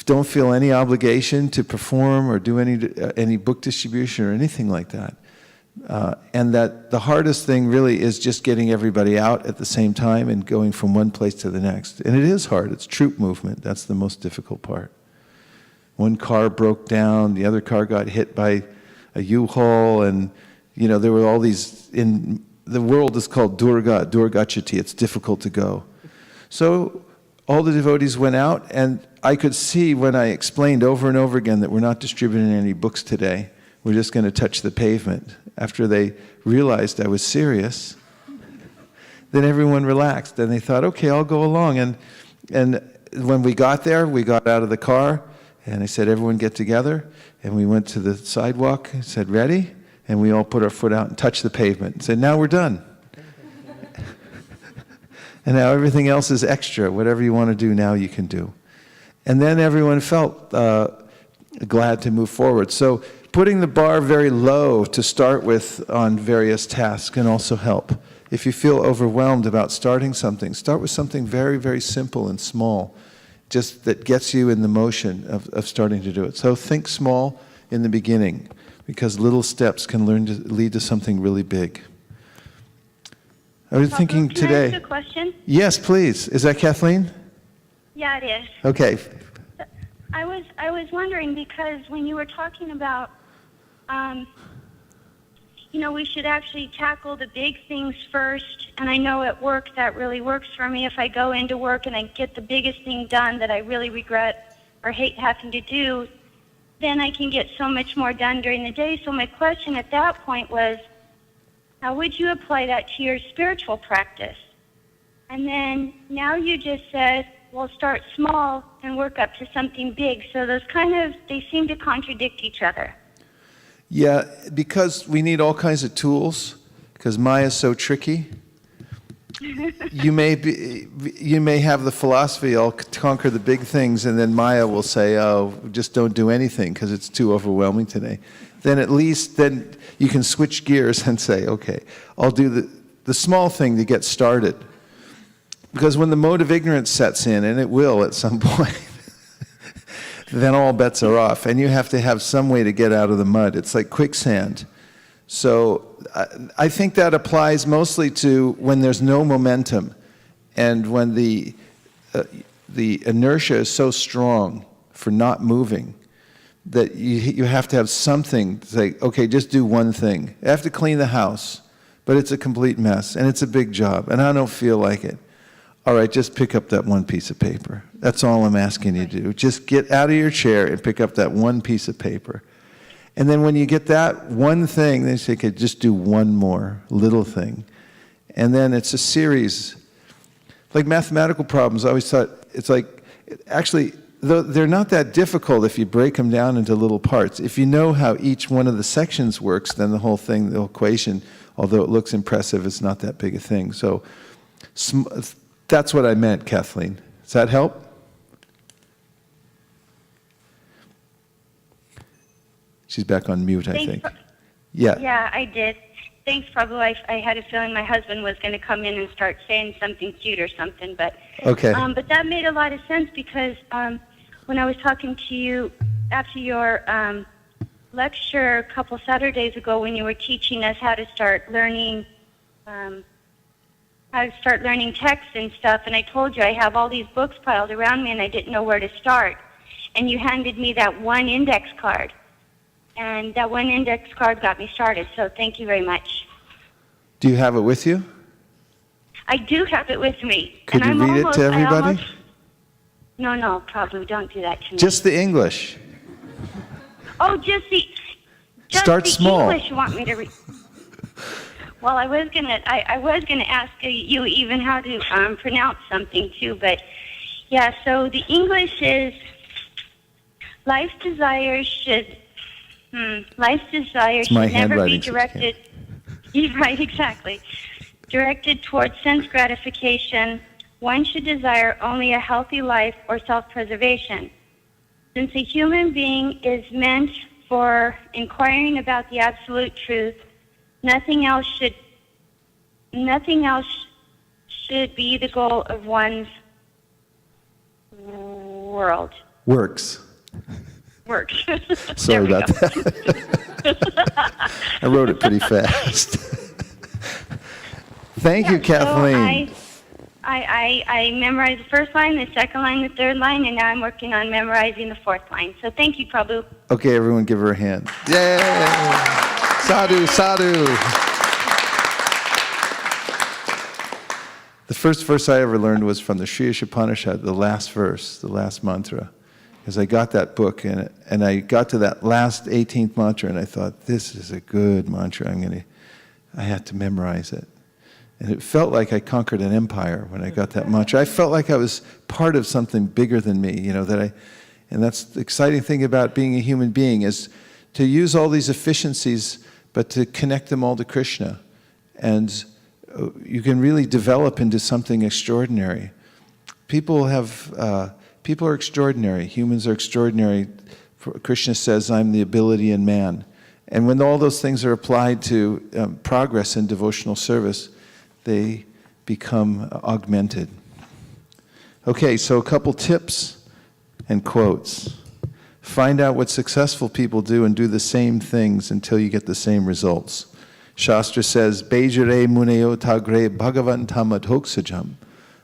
don't feel any obligation to perform or do any book distribution or anything like that. And that the hardest thing really is just getting everybody out at the same time and going from one place to the next. And it is hard. It's troop movement. That's the most difficult part. One car broke down, the other car got hit by a U-Haul, and there were all these, in the world is called Durgachati, it's difficult to go. So all the devotees went out, and I could see when I explained over and over again that we're not distributing any books today, we're just going to touch the pavement. After they realized I was serious, then everyone relaxed, and they thought, okay, I'll go along. And when we got there, we got out of the car, and I said, everyone get together, and we went to the sidewalk, and said, ready? And we all put our foot out and touched the pavement, and said, now we're done. And now everything else is extra. Whatever you want to do now, you can do. And then everyone felt glad to move forward. So putting the bar very low to start with on various tasks can also help. If you feel overwhelmed about starting something, start with something very, very simple and small, just that gets you in the motion of starting to do it. So think small in the beginning, because little steps can lead to something really big. I was thinking today. Can I ask a question? Yes, please. Is that Kathleen? Yeah, it is. Okay. I was wondering, because when you were talking about, we should actually tackle the big things first. And I know at work that really works for me. If I go into work and I get the biggest thing done that I really regret or hate having to do, then I can get so much more done during the day. So my question at that point was, how would you apply that to your spiritual practice? And then now you just said, well, start small and work up to something big. So those they seem to contradict each other. Yeah, because we need all kinds of tools, because Maya is so tricky. You may have the philosophy, I'll conquer the big things, and then Maya will say, oh, just don't do anything because it's too overwhelming today. Then at least then you can switch gears and say, okay, I'll do the small thing to get started. Because when the mode of ignorance sets in, and it will at some point, then all bets are off, and you have to have some way to get out of the mud. It's like quicksand. So I think that applies mostly to when there's no momentum, and when the inertia is so strong for not moving that you have to have something to say, okay, just do one thing. I have to clean the house, but it's a complete mess, and it's a big job, and I don't feel like it. All right, just pick up that one piece of paper. That's all I'm asking you to do. Just get out of your chair and pick up that one piece of paper. And then when you get that one thing, they say, okay, just do one more little thing. And then it's a series. Like mathematical problems, I always thought, it's like, actually, they're not that difficult if you break them down into little parts. If you know how each one of the sections works, then the whole thing, the whole equation, although it looks impressive, it's not that big a thing. So that's what I meant, Kathleen. Does that help? She's back on mute, I think. Yeah. Yeah, I did. Thanks, Prabhu. I had a feeling my husband was going to come in and start saying something cute or something, but okay. But that made a lot of sense because when I was talking to you after your lecture a couple Saturdays ago, when you were teaching us how to start learning text and stuff, and I told you I have all these books piled around me and I didn't know where to start, and you handed me that one index card. And that one index card got me started, so thank you very much. Do you have it with you? I do have it with me. Could you read it to everybody? No, probably don't do that to me. Just the English. Oh, just the small. English you want me to read. Well, I was gonna ask you even how to pronounce something too, but yeah. So the English is life's desires should never be directed. Right, exactly. Directed towards sense gratification. One should desire only a healthy life or self-preservation. Since a human being is meant for inquiring about the absolute truth, nothing else should be the goal of one's world. Works. Sorry There we about go. that. I wrote it pretty fast. Thank you, Kathleen. So I memorized the first line, the second line, the third line, and now I'm working on memorizing the fourth line. So thank you, Prabhu. Okay, everyone give her a hand. Yay! Sadhu, sadhu. The first verse I ever learned was from the Sri Upanishad, the last verse, the last mantra. Because I got that book and I got to that last 18th mantra and I thought, this is a good mantra. I had to memorize it. And it felt like I conquered an empire when I got that mantra. I felt like I was part of something bigger than me, and that's the exciting thing about being a human being is to use all these efficiencies, but to connect them all to Krishna. And you can really develop into something extraordinary. People are extraordinary. Humans are extraordinary. Krishna says, I'm the ability in man. And when all those things are applied to progress in devotional service, they become augmented. Okay, so a couple tips and quotes. Find out what successful people do and do the same things until you get the same results. Shastra says, Bejare muneo tagre bhagavan tamadhoksajam.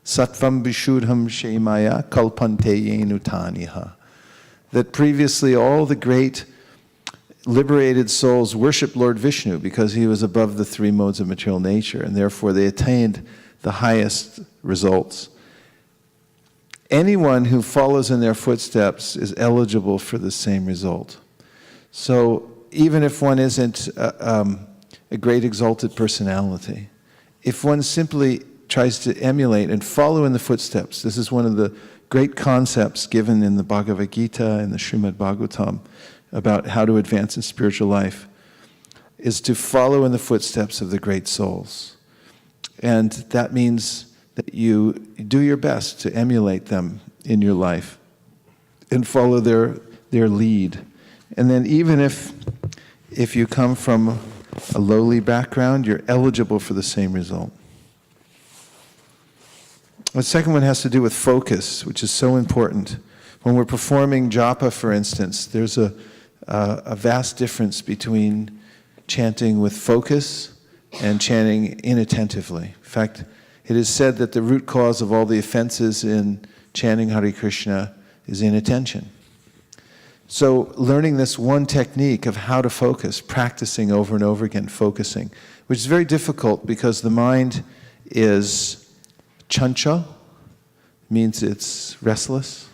Sattvam Vishudham Shemaya Kalpante Yenutaniha. That previously all the great liberated souls worshiped Lord Vishnu because he was above the three modes of material nature, and therefore they attained the highest results. Anyone who follows in their footsteps is eligible for the same result. So even if one isn't a great exalted personality, if one simply tries to emulate and follow in the footsteps. This is one of the great concepts given in the Bhagavad Gita and the Srimad Bhagavatam about how to advance in spiritual life, is to follow in the footsteps of the great souls. And that means that you do your best to emulate them in your life and follow their lead. And then even if you come from a lowly background, you're eligible for the same result. The second one has to do with focus, which is so important. When we're performing japa, for instance, there's a vast difference between chanting with focus and chanting inattentively. In fact, it is said that the root cause of all the offenses in chanting Hare Krishna is inattention. So learning this one technique of how to focus, practicing over and over again, focusing, which is very difficult because the mind is chanchal, means it's restless,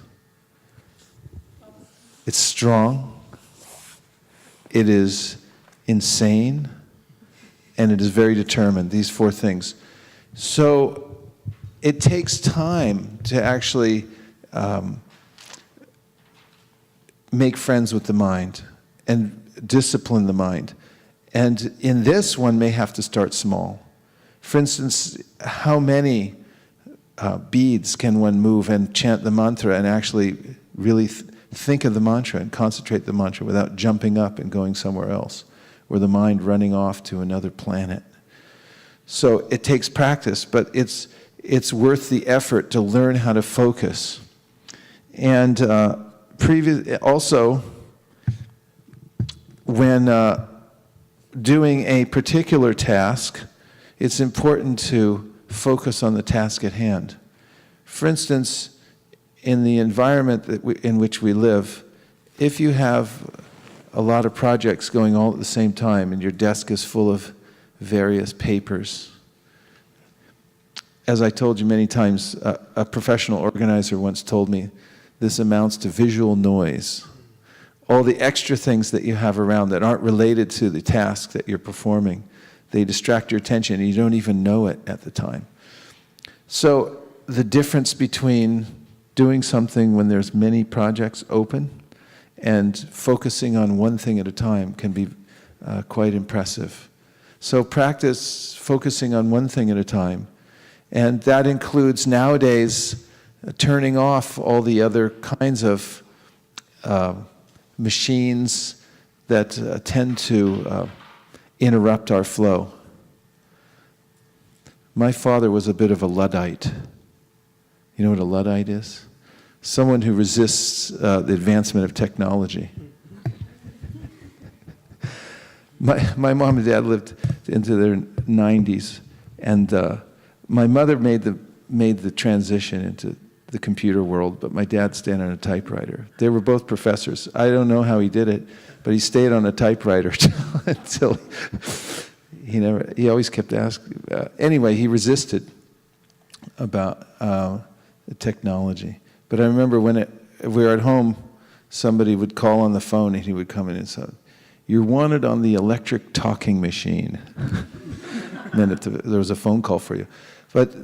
it's strong, it is insane, and it is very determined, these four things. So it takes time to actually make friends with the mind and discipline the mind. And in this, one may have to start small. For instance, how many beads can one move and chant the mantra and actually really think of the mantra and concentrate the mantra without jumping up and going somewhere else, or the mind running off to another planet? So it takes practice, but it's worth the effort to learn how to focus. And also, when doing a particular task, it's important to focus on the task at hand. For instance, in the environment in which we live, if you have a lot of projects going all at the same time and your desk is full of various papers, as I told you many times, a professional organizer once told me, this amounts to visual noise. All the extra things that you have around that aren't related to the task that you're performing, they distract your attention and you don't even know it at the time. So the difference between doing something when there's many projects open and focusing on one thing at a time can be quite impressive. So practice focusing on one thing at a time. And that includes nowadays turning off all the other kinds of machines that tend to interrupt our flow. My father was a bit of a Luddite. You know what a Luddite is? Someone who resists the advancement of technology. My mom and dad lived into their 90s, and my mother made the transition into the computer world, but my dad stayed on a typewriter. They were both professors. I don't know how he did it, but he stayed on a typewriter until he always kept asking. Anyway, he resisted about the technology. But I remember when we were at home, somebody would call on the phone and he would come in and say, "You're wanted on the electric talking machine." And then there was a phone call for you. But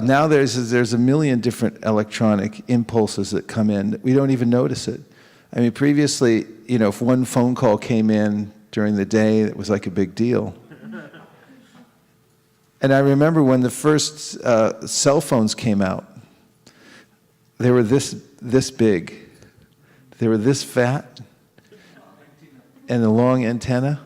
now there's a million different electronic impulses that come in. We don't even notice it. I mean, previously, if one phone call came in during the day, it was like a big deal. And I remember when the first cell phones came out, they were this big. They were this fat, and a long antenna.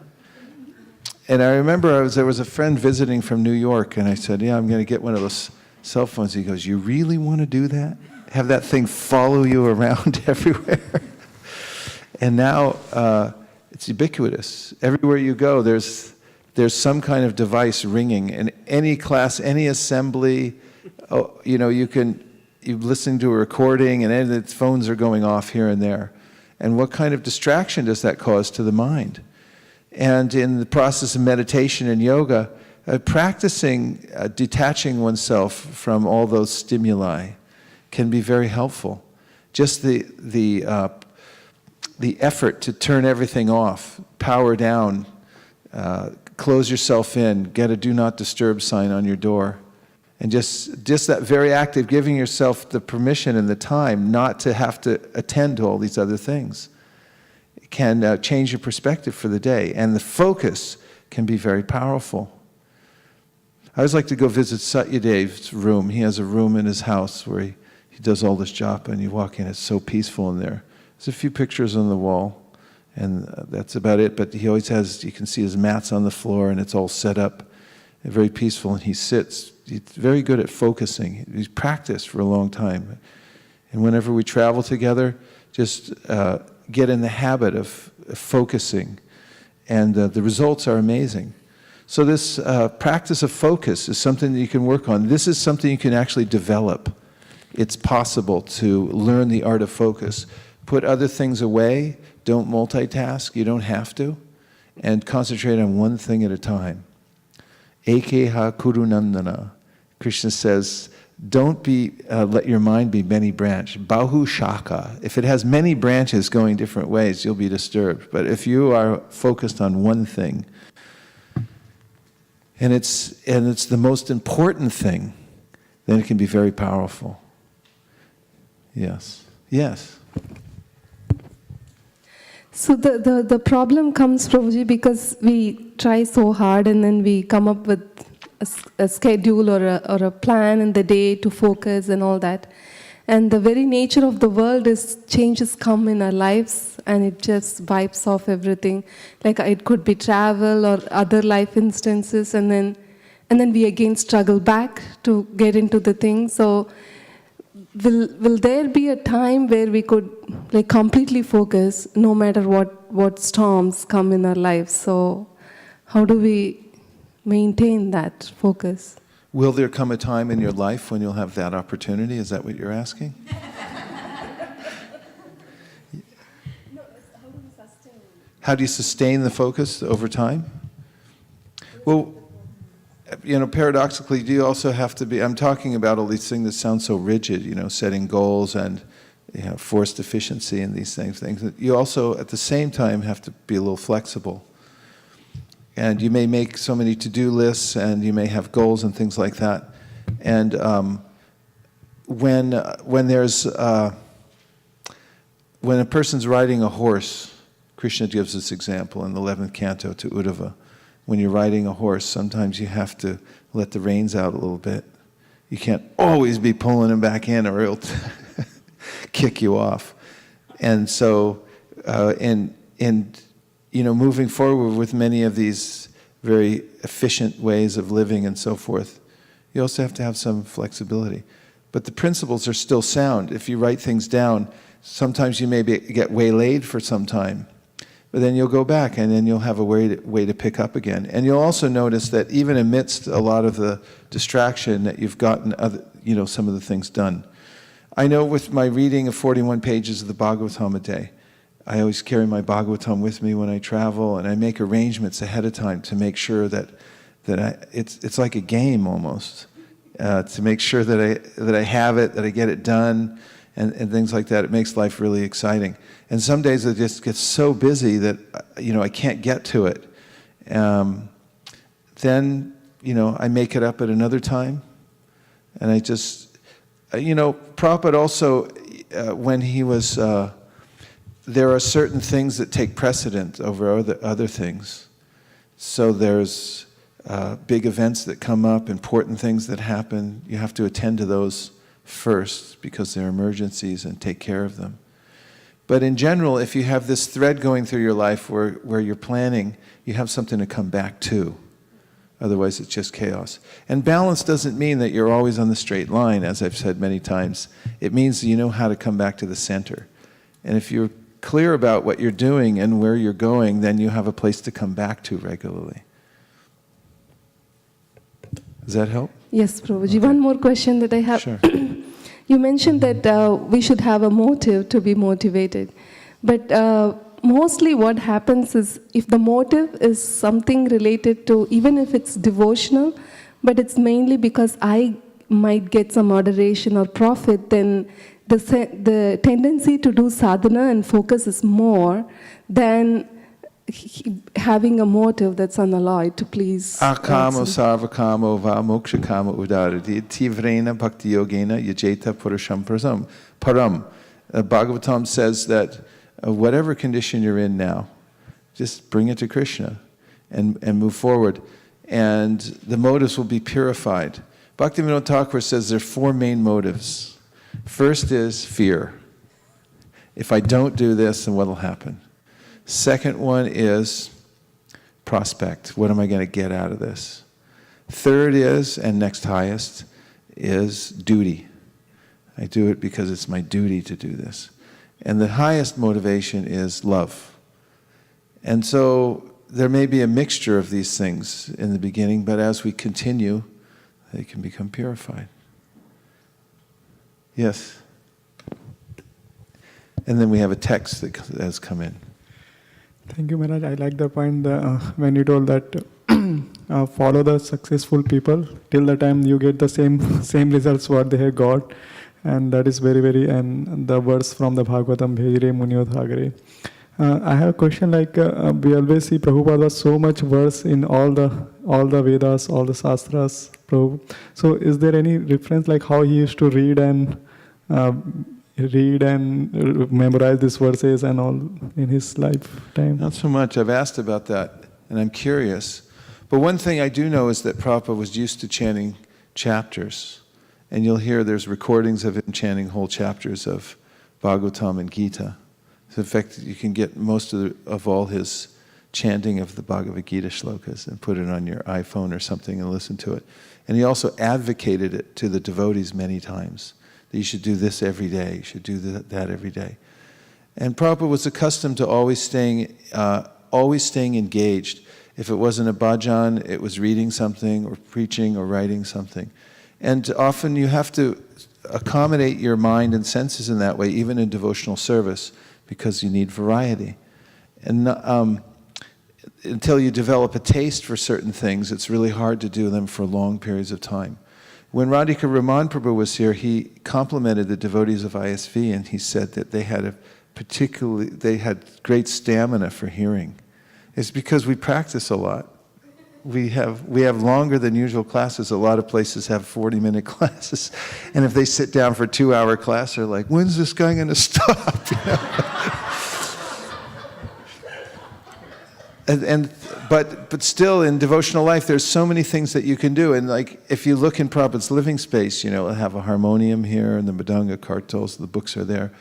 And I remember there was a friend visiting from New York, and I said, "Yeah, I'm going to get one of those cell phones." He goes, "You really want to do that? Have that thing follow you around everywhere?" And now it's ubiquitous. Everywhere you go, there's some kind of device ringing. In any class, any assembly, you're listening to a recording, and the phones are going off here and there. And what kind of distraction does that cause to the mind? And in the process of meditation and yoga, practicing detaching oneself from all those stimuli can be very helpful. Just the effort to turn everything off, power down, close yourself in, get a do not disturb sign on your door, and just that very act of giving yourself the permission and the time not to have to attend to all these other things can change your perspective for the day, and the focus can be very powerful. I always like to go visit Satyadev's room. He has a room in his house where he does all this japa, and you walk in, it's so peaceful in there. There's a few pictures on the wall, and that's about it, but he always has, you can see his mats on the floor, and it's all set up, and very peaceful, and he sits. He's very good at focusing. He's practiced for a long time. And whenever we travel together, just get in the habit of focusing. And the results are amazing. So this practice of focus is something that you can work on. This is something you can actually develop. It's possible to learn the art of focus. Put other things away. Don't multitask. You don't have to. And concentrate on one thing at a time. Ekeha kurunandana. Krishna says, don't let your mind be many branched. Bahu shaka. If it has many branches going different ways, you'll be disturbed. But if you are focused on one thing, and it's the most important thing, then it can be very powerful. Yes. Yes. So the problem comes, Prabhuji, because we try so hard and then we come up with a schedule or a plan in the day to focus and all that. And the very nature of the world is changes come in our lives and it just wipes off everything. Like it could be travel or other life instances, and then we again struggle back to get into the thing. So will there be a time where we could like completely focus no matter what storms come in our lives? So how do we maintain that focus? Will there come a time in your life when you'll have that opportunity? Is that what you're asking? How do you sustain the focus over time? Well, paradoxically, you also have to be, I'm talking about all these things that sound so rigid, setting goals and forced efficiency and these things. You also, at the same time, have to be a little flexible. And you may make so many to-do lists, and you may have goals and things like that. And when a person's riding a horse, Krishna gives this example in the 11th canto to Uddhava. When you're riding a horse, sometimes you have to let the reins out a little bit. You can't always be pulling him back in, or he'll kick you off. And so, moving forward with many of these very efficient ways of living and so forth, you also have to have some flexibility. But the principles are still sound. If you write things down, sometimes you may get waylaid for some time, but then you'll go back and then you'll have a way to pick up again. And you'll also notice that even amidst a lot of the distraction, that you've gotten some of the things done. I know with my reading of 41 pages of the Bhagavatam a day, I always carry my Bhagavatam with me when I travel, and I make arrangements ahead of time to make sure that it's like a game almost, to make sure that I have it, that I get it done, and things like that. It makes life really exciting. And some days it just gets so busy that I can't get to it. Then I make it up at another time, and I just Prabhupada also when he was. There are certain things that take precedent over other things. So there's big events that come up, important things that happen. You have to attend to those first because they're emergencies and take care of them. But in general, if you have this thread going through your life where you're planning, you have something to come back to. Otherwise, it's just chaos. And balance doesn't mean that you're always on the straight line, as I've said many times. It means you know how to come back to the center. And if you're clear about what you're doing and where you're going, then you have a place to come back to regularly. Does that help? Yes, Prabhuji. Okay. One more question that I have. Sure. You mentioned that we should have a motive to be motivated. But mostly what happens is if the motive is something related to, even if it's devotional, but it's mainly because I might get some adoration or profit, then the tendency to do sadhana and focus is more than having a motive that's unalloyed to please. Akamo sarvakamo va mokshakamo udarati tivrena bhakti yogena yajeta purusham param. Bhagavatam says that whatever condition you're in now, just bring it to Krishna and move forward. And the motives will be purified. Bhaktivinoda Thakur says there are four main motives. First is fear. If I don't do this, then what will happen? Second one is prospect. What am I going to get out of this? Third is, and next highest, is duty. I do it because it's my duty to do this. And the highest motivation is love. And so there may be a mixture of these things in the beginning, but as we continue, they can become purified. Yes? And then we have a text that has come in. Thank you, Maharaj. I like the point when you told that follow the successful people till the time you get the same results what they have got. And that is very, and the verse from the Bhagavatam, Bhejre Munyodhagre. I have a question like, we always see Prabhupada was so much verse in all the Vedas, all the Shastras. So is there any reference like how he used to read and memorize these verses and all in his lifetime? Not so much. I've asked about that, and I'm curious. But one thing I do know is that Prabhupada was used to chanting chapters. And you'll hear there's recordings of him chanting whole chapters of Bhagavatam and Gita. So in fact, you can get most of all his chanting of the Bhagavad Gita shlokas and put it on your iPhone or something and listen to it. And he also advocated it to the devotees many times, that you should do this every day, you should do that every day. And Prabhupada was accustomed to always staying engaged. If it wasn't a bhajan, it was reading something or preaching or writing something. And often you have to accommodate your mind and senses in that way, even in devotional service, because you need variety. And until you develop a taste for certain things, it's really hard to do them for long periods of time. When Radhika Raman Prabhu was here, he complimented the devotees of ISV, and he said that they had great stamina for hearing. It's because we practice a lot. We have longer than usual classes. A lot of places have 40-minute classes. And if they sit down for a 2-hour class, they're like, when's this guy going to stop? But still, in devotional life, there's so many things that you can do. And like, if you look in Prabhupada's living space, I have a harmonium here and the Mridanga kartals, the books are there.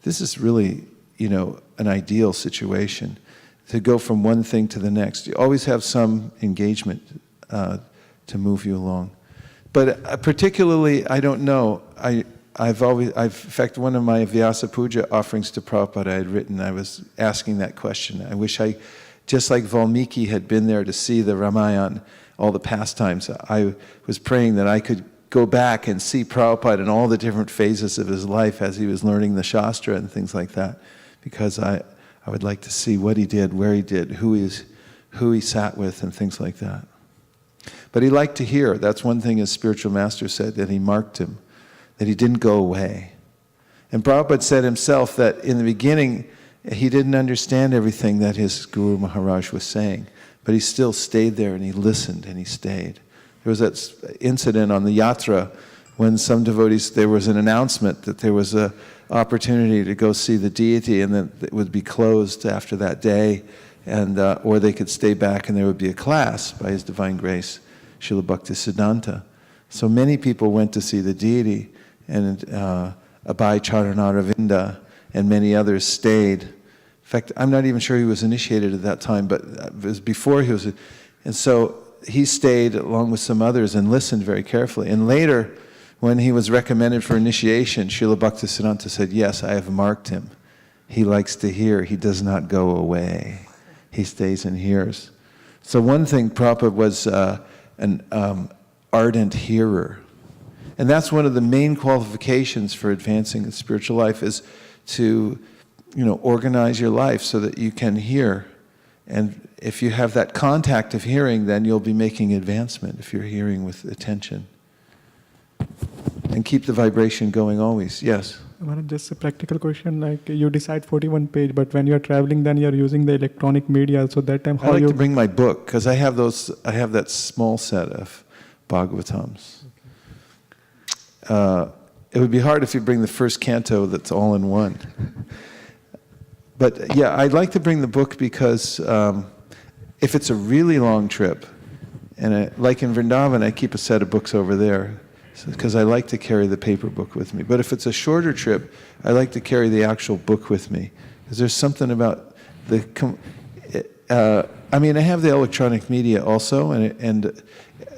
This is really, an ideal situation to go from one thing to the next. You always have some engagement to move you along. But particularly, I don't know. In fact, one of my Vyasa Puja offerings to Prabhupada I had written, I was asking that question. I wish just like Valmiki had been there to see the Ramayana, all the pastimes, I was praying that I could go back and see Prabhupada in all the different phases of his life as he was learning the Shastra and things like that, because I would like to see what he did, where he did, who he sat with, and things like that. But he liked to hear. That's one thing his spiritual master said, that he marked him, that he didn't go away. And Prabhupada said himself that in the beginning, he didn't understand everything that his Guru Maharaj was saying, but he still stayed there and he listened and he stayed. There was that incident on the yatra when some devotees, there was an announcement that there was an opportunity to go see the deity, and that it would be closed after that day, and or they could stay back and there would be a class by His Divine Grace, Srila Bhaktisiddhanta. So many people went to see the deity, and Abhay Charanaravinda and many others stayed. In fact, I'm not even sure he was initiated at that time, but it was before he was. And so he stayed along with some others and listened very carefully. And later, when he was recommended for initiation, Srila Bhaktisiddhanta said, yes, I have marked him. He likes to hear. He does not go away. He stays and hears. So one thing, Prabhupada was an ardent hearer. And that's one of the main qualifications for advancing the spiritual life, is to, organize your life so that you can hear. And if you have that contact of hearing, then you'll be making advancement if you're hearing with attention. And keep the vibration going always. Yes? Just a practical question, like you decide 41 page, but when you're traveling, then you're using the electronic media, so that time how I like to bring my book, because I have that small set of Bhagavatams. Okay. It would be hard if you bring the first canto that's all in one. But yeah, I'd like to bring the book because if it's a really long trip, and like in Vrindavan, I keep a set of books over there, because I like to carry the paper book with me. But if it's a shorter trip, I like to carry the actual book with me, because there's something about I mean, I have the electronic media also, and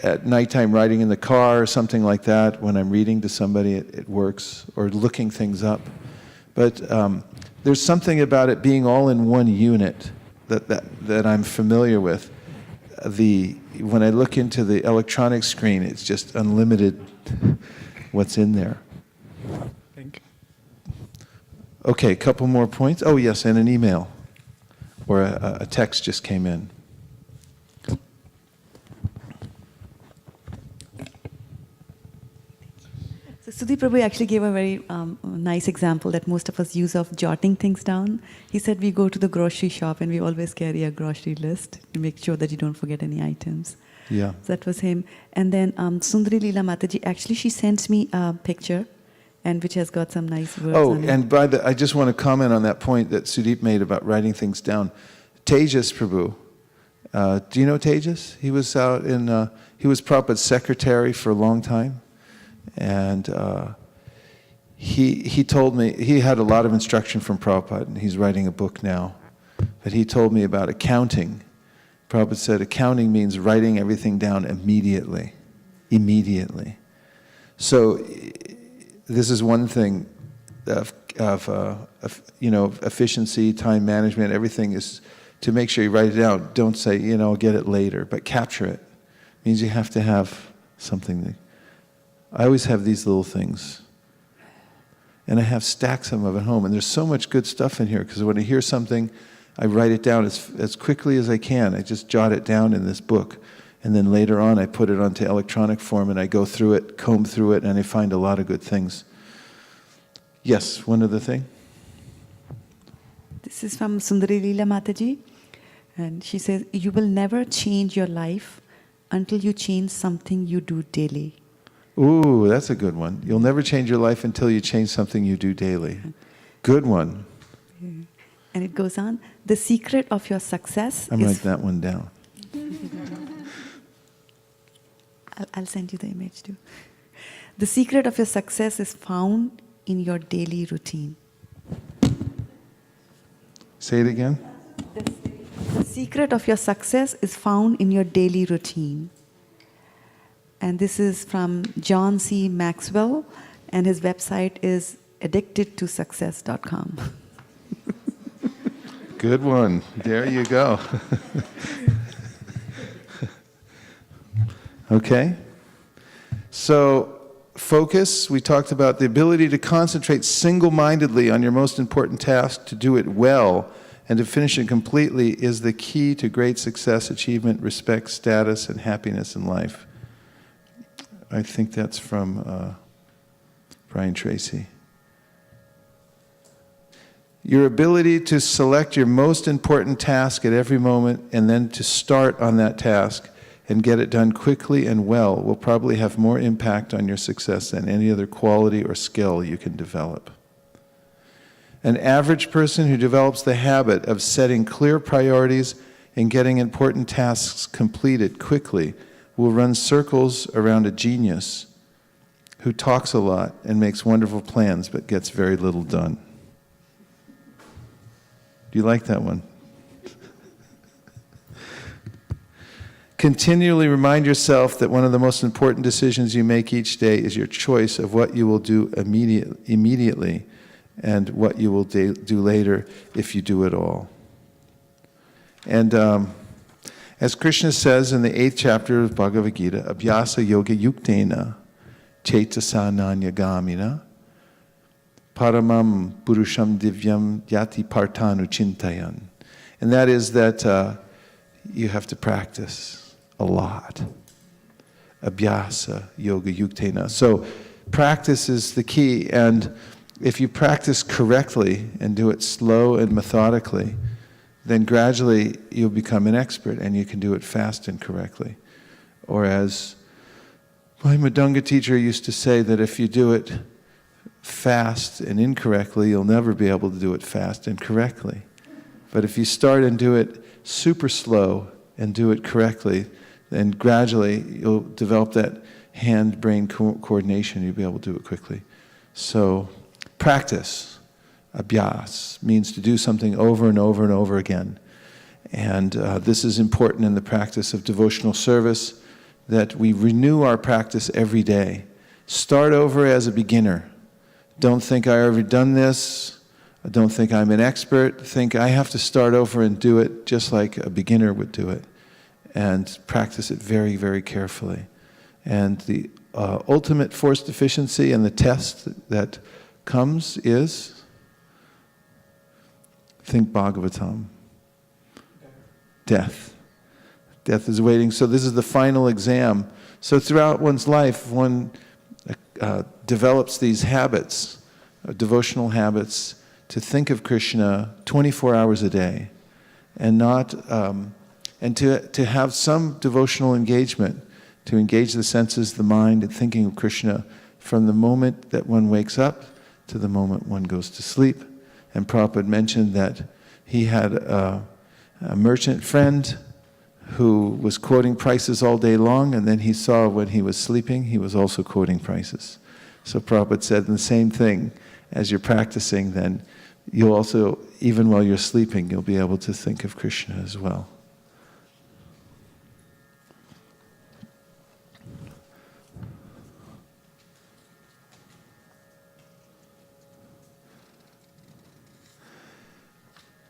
at nighttime writing in the car or something like that, when I'm reading to somebody, it works, or looking things up. But there's something about it being all in one unit that I'm familiar with. When I look into the electronic screen, it's just unlimited what's in there. Thank you. Okay, a couple more points. Oh, yes, and an email or a text just came in. So Sudhi Prabhu actually gave a very nice example that most of us use of jotting things down. He said we go to the grocery shop and we always carry a grocery list to make sure that you don't forget any items. Yeah. So that was him. And then Sundari Leela Mataji, actually she sent me a picture and which has got some nice words on it. And I just want to comment on that point that Sudeep made about writing things down. Tejas Prabhu, do you know Tejas? He was out he was Prabhupada's secretary for a long time. And he told me, he had a lot of instruction from Prabhupada, and he's writing a book now. But he told me about accounting. Prabhupada said accounting means writing everything down immediately. Immediately. So this is one thing of efficiency, time management, everything is to make sure you write it down. Don't say, I'll get it later, but capture it. It means you have to have something. I always have these little things. And I have stacks of them at home. And there's so much good stuff in here, because when I hear something, I write it down as quickly as I can. I just jot it down in this book. And then later on, I put it onto electronic form, and I go through it, comb through it, and I find a lot of good things. Yes, one other thing. This is from Sundari Leela Mataji. And she says, you will never change your life until you change something you do daily. Ooh, that's a good one. You'll never change your life until you change something you do daily. Good one. And it goes on, the secret of your success I'm writing that one down. I'll send you the image too. The secret of your success is found in your daily routine. Say it again. The secret of your success is found in your daily routine. And this is from John C. Maxwell, and his website is addictedtosuccess.com. Good one. There you go. Okay. So, focus. We talked about the ability to concentrate single-mindedly on your most important task, to do it well, and to finish it completely is the key to great success, achievement, respect, status, and happiness in life. I think that's from Brian Tracy. Your ability to select your most important task at every moment and then to start on that task and get it done quickly and well will probably have more impact on your success than any other quality or skill you can develop. An average person who develops the habit of setting clear priorities and getting important tasks completed quickly will run circles around a genius who talks a lot and makes wonderful plans but gets very little done. Do you like that one? Continually remind yourself that one of the most important decisions you make each day is your choice of what you will do immediately and what you will do later if you do it all. And as Krishna says in the 8th chapter of Bhagavad Gita, Abhyasa Yoga Yuktena Chetasana Gamina Paramam Purusham Divyam Yati Partanu Chintayan. And that is that you have to practice a lot. Abhyasa Yoga Yuktena. So practice is the key, and if you practice correctly and do it slow and methodically, then gradually you'll become an expert and you can do it fast and correctly. Or as my Madhunga teacher used to say, that if you do it fast and incorrectly, you'll never be able to do it fast and correctly. But if you start and do it super slow and do it correctly, then gradually you'll develop that hand-brain coordination, you'll be able to do it quickly. So practice. Abhyas means to do something over and over and over again. And this is important in the practice of devotional service, that we renew our practice every day. Start over as a beginner. Don't think I already done this. Don't think I'm an expert. Think I have to start over and do it just like a beginner would do it. And practice it very, very carefully. And the ultimate force deficiency and the test that comes is, think Bhagavatam. Death. Death is waiting. So this is the final exam. So throughout one's life, one develops these habits, devotional habits, to think of Krishna 24 hours a day, and not, and to have some devotional engagement, to engage the senses, the mind, in thinking of Krishna from the moment that one wakes up to the moment one goes to sleep. And Prabhupada mentioned that he had a merchant friend who was quoting prices all day long, and then he saw when he was sleeping, he was also quoting prices. So Prabhupada said the same thing. As you're practicing, then you'll also, even while you're sleeping, you'll be able to think of Krishna as well.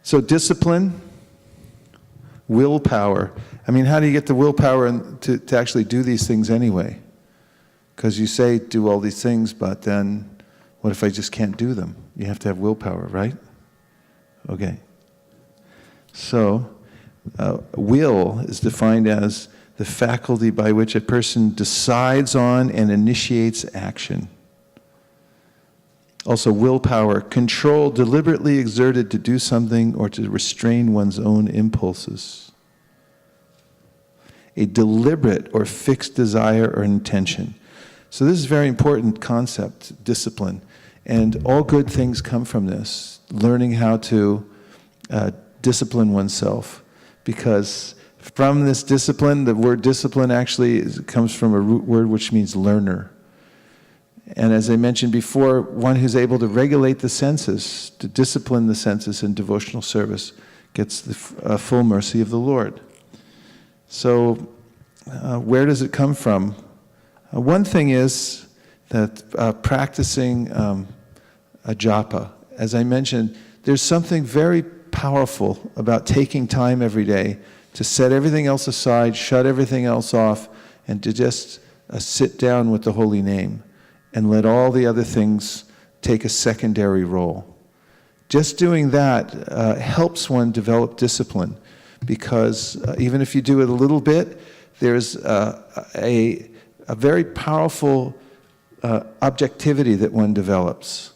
So discipline, willpower. I mean, how do you get the willpower to actually do these things anyway? Because you say do all these things, but then what if I just can't do them? You have to have willpower, right? Okay. So, will is defined as the faculty by which a person decides on and initiates action. Also, willpower, control deliberately exerted to do something or to restrain one's own impulses. A deliberate or fixed desire or intention. So this is a very important concept, discipline. And all good things come from this, learning how to discipline oneself. Because from this discipline, the word discipline actually comes from a root word which means learner. And as I mentioned before, one who's able to regulate the senses, to discipline the senses in devotional service, gets the full mercy of the Lord. So where does it come from? One thing is that practicing a japa, as I mentioned, there's something very powerful about taking time every day to set everything else aside, shut everything else off, and to just sit down with the holy name and let all the other things take a secondary role. Just doing that helps one develop discipline, because even if you do it a little bit, there's a very powerful objectivity that one develops.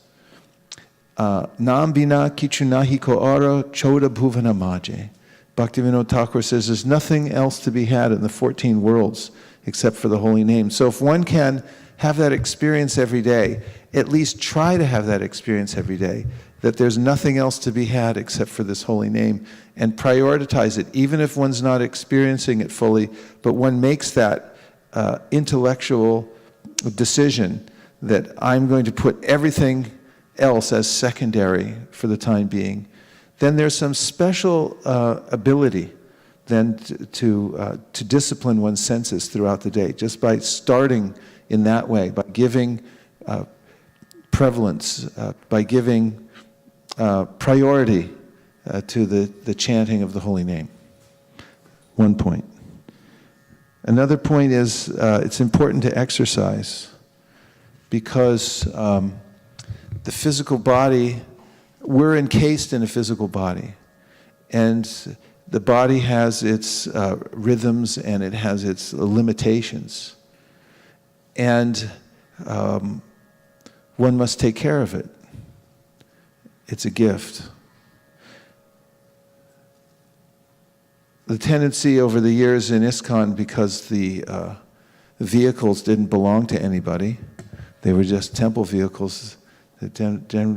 Nam bina kichu nahi ko ara choda bhuvana maje. Bhaktivinoda Thakur says there's nothing else to be had in the 14 worlds except for the holy name. So if one can have that experience every day, at least try to have that experience every day, that there's nothing else to be had except for this holy name, and prioritize it, even if one's not experiencing it fully, but one makes that intellectual decision that I'm going to put everything else as secondary for the time being, then there's some special ability then to discipline one's senses throughout the day, just by starting in that way, by giving prevalence, by giving priority to the chanting of the holy name. One point. Another point is it's important to exercise, because the physical body, we're encased in a physical body, and the body has its rhythms and it has its limitations, and one must take care of it. It's a gift. The tendency over the years in ISKCON, because the vehicles didn't belong to anybody, they were just temple vehicles that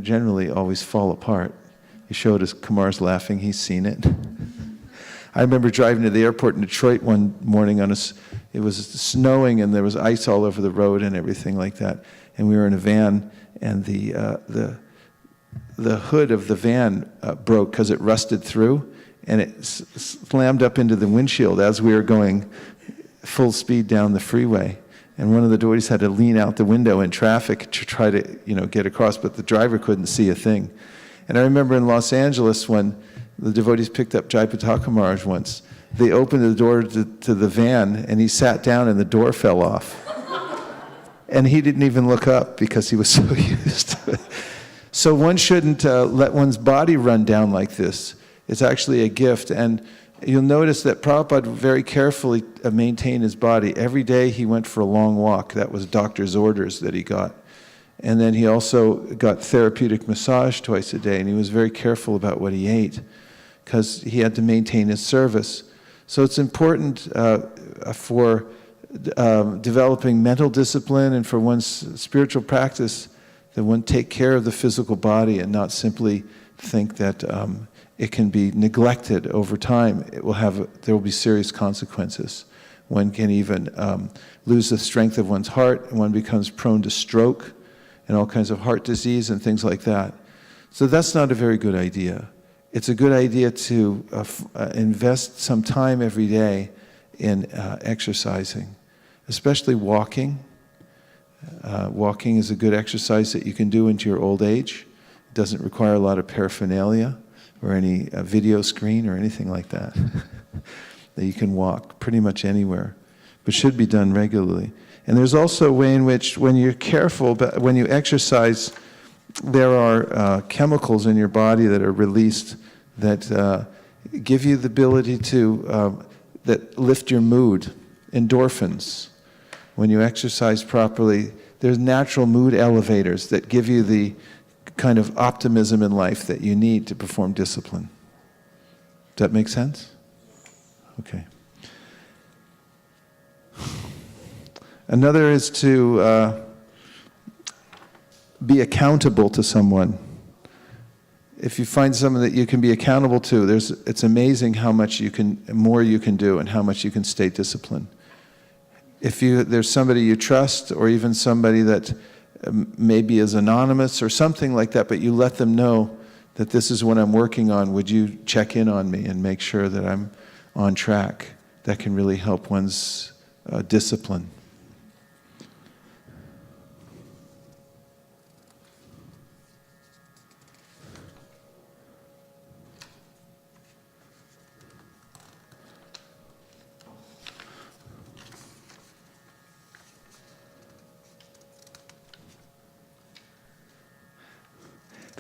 generally always fall apart. He showed us, Kumar's laughing, he's seen it. I remember driving to the airport in Detroit one morning it was snowing and there was ice all over the road and everything like that. And we were in a van, and the hood of the van broke because it rusted through, and it slammed up into the windshield as we were going full speed down the freeway. And one of the devotees had to lean out the window in traffic to try to, get across, but the driver couldn't see a thing. And I remember in Los Angeles when the devotees picked up Jayapataka Maharaj once, they opened the door to the van, and he sat down and the door fell off. And he didn't even look up because he was so used to it. So one shouldn't let one's body run down like this. It's actually a gift. And you'll notice that Prabhupada very carefully maintained his body. Every day he went for a long walk. That was doctor's orders that he got. And then he also got therapeutic massage twice a day, and he was very careful about what he ate because he had to maintain his service. So it's important for developing mental discipline and for one's spiritual practice that one take care of the physical body and not simply think that it can be neglected over time. There will be serious consequences. One can even lose the strength of one's heart, and one becomes prone to stroke and all kinds of heart disease and things like that. So that's not a very good idea. It's a good idea to invest some time every day in exercising, especially walking. Walking is a good exercise that you can do into your old age. It doesn't require a lot of paraphernalia or any video screen or anything like that. That you can walk pretty much anywhere, but should be done regularly. And there's also a way in which, when you're careful, when you exercise, there are chemicals in your body that are released that give you the ability to, that lift your mood, endorphins. When you exercise properly, there's natural mood elevators that give you the kind of optimism in life that you need to perform discipline. Does that make sense? Okay. Another is to be accountable to someone. If you find someone that you can be accountable to, it's amazing how much more you can do and how much you can stay disciplined. If there's somebody you trust, or even somebody that maybe is anonymous or something like that, but you let them know that this is what I'm working on, would you check in on me and make sure that I'm on track? That can really help one's discipline.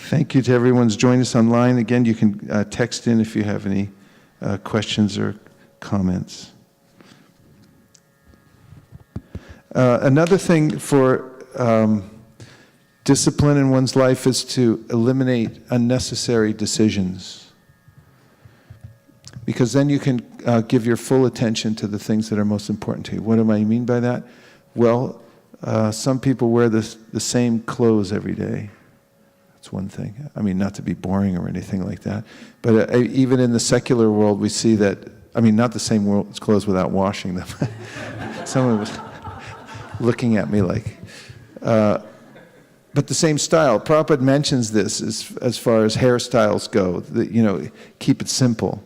Thank you to everyone who's joined us online. Again, you can text in if you have any questions or comments. Another thing for discipline in one's life is to eliminate unnecessary decisions. Because then you can give your full attention to the things that are most important to you. What do I mean by that? Well, some people wear the same clothes every day. That's one thing. I mean, not to be boring or anything like that. But even in the secular world, we see that, not the same clothes without washing them. Someone was looking at me like, but the same style. Prabhupada mentions this as far as hairstyles go, that, keep it simple.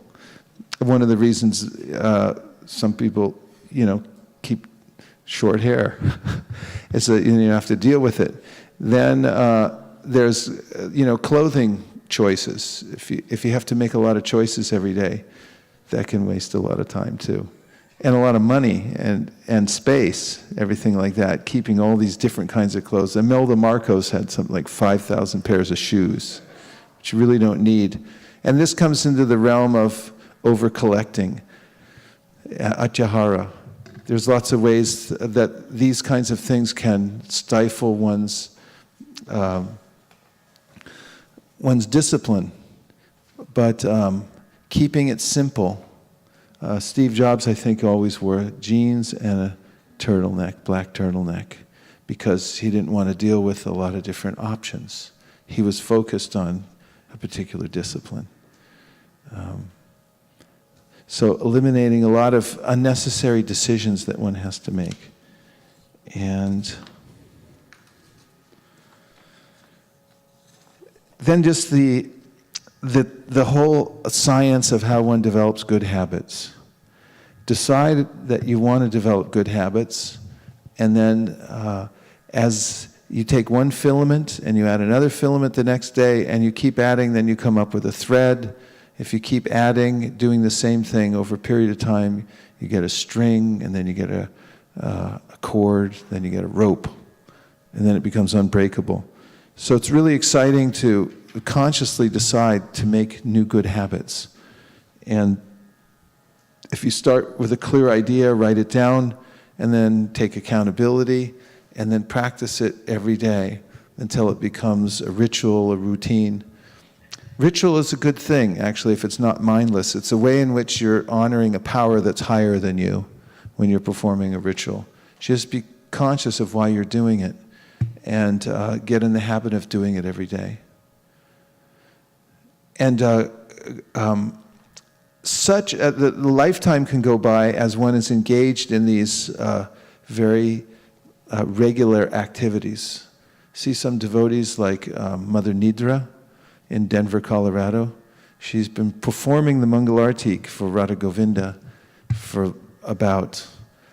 One of the reasons some people, keep short hair is that you have to deal with it. Then, there's, clothing choices. If you have to make a lot of choices every day, that can waste a lot of time too. And a lot of money and space, everything like that, keeping all these different kinds of clothes. Imelda Marcos had something like 5,000 pairs of shoes, which you really don't need. And this comes into the realm of over-collecting, atyahara. There's lots of ways that these kinds of things can stifle one's discipline, but keeping it simple. Steve Jobs, I think, always wore jeans and a turtleneck, black turtleneck, because he didn't want to deal with a lot of different options. He was focused on a particular discipline. So eliminating a lot of unnecessary decisions that one has to make. And then just the the whole science of how one develops good habits. Decide that you want to develop good habits, and then as you take one filament and you add another filament the next day, and you keep adding, then you come up with a thread. If you keep adding, doing the same thing over a period of time, you get a string, and then you get a cord, then you get a rope, and then it becomes unbreakable. So it's really exciting to consciously decide to make new good habits. And if you start with a clear idea, write it down, and then take accountability, and then practice it every day until it becomes a ritual, a routine. Ritual is a good thing, actually, if it's not mindless. It's a way in which you're honoring a power that's higher than you when you're performing a ritual. Just be conscious of why you're doing it, and get in the habit of doing it every day. And the lifetime can go by as one is engaged in these very regular activities. See some devotees like Mother Nidra in Denver, Colorado. She's been performing the Mangalartik for Radha Govinda for about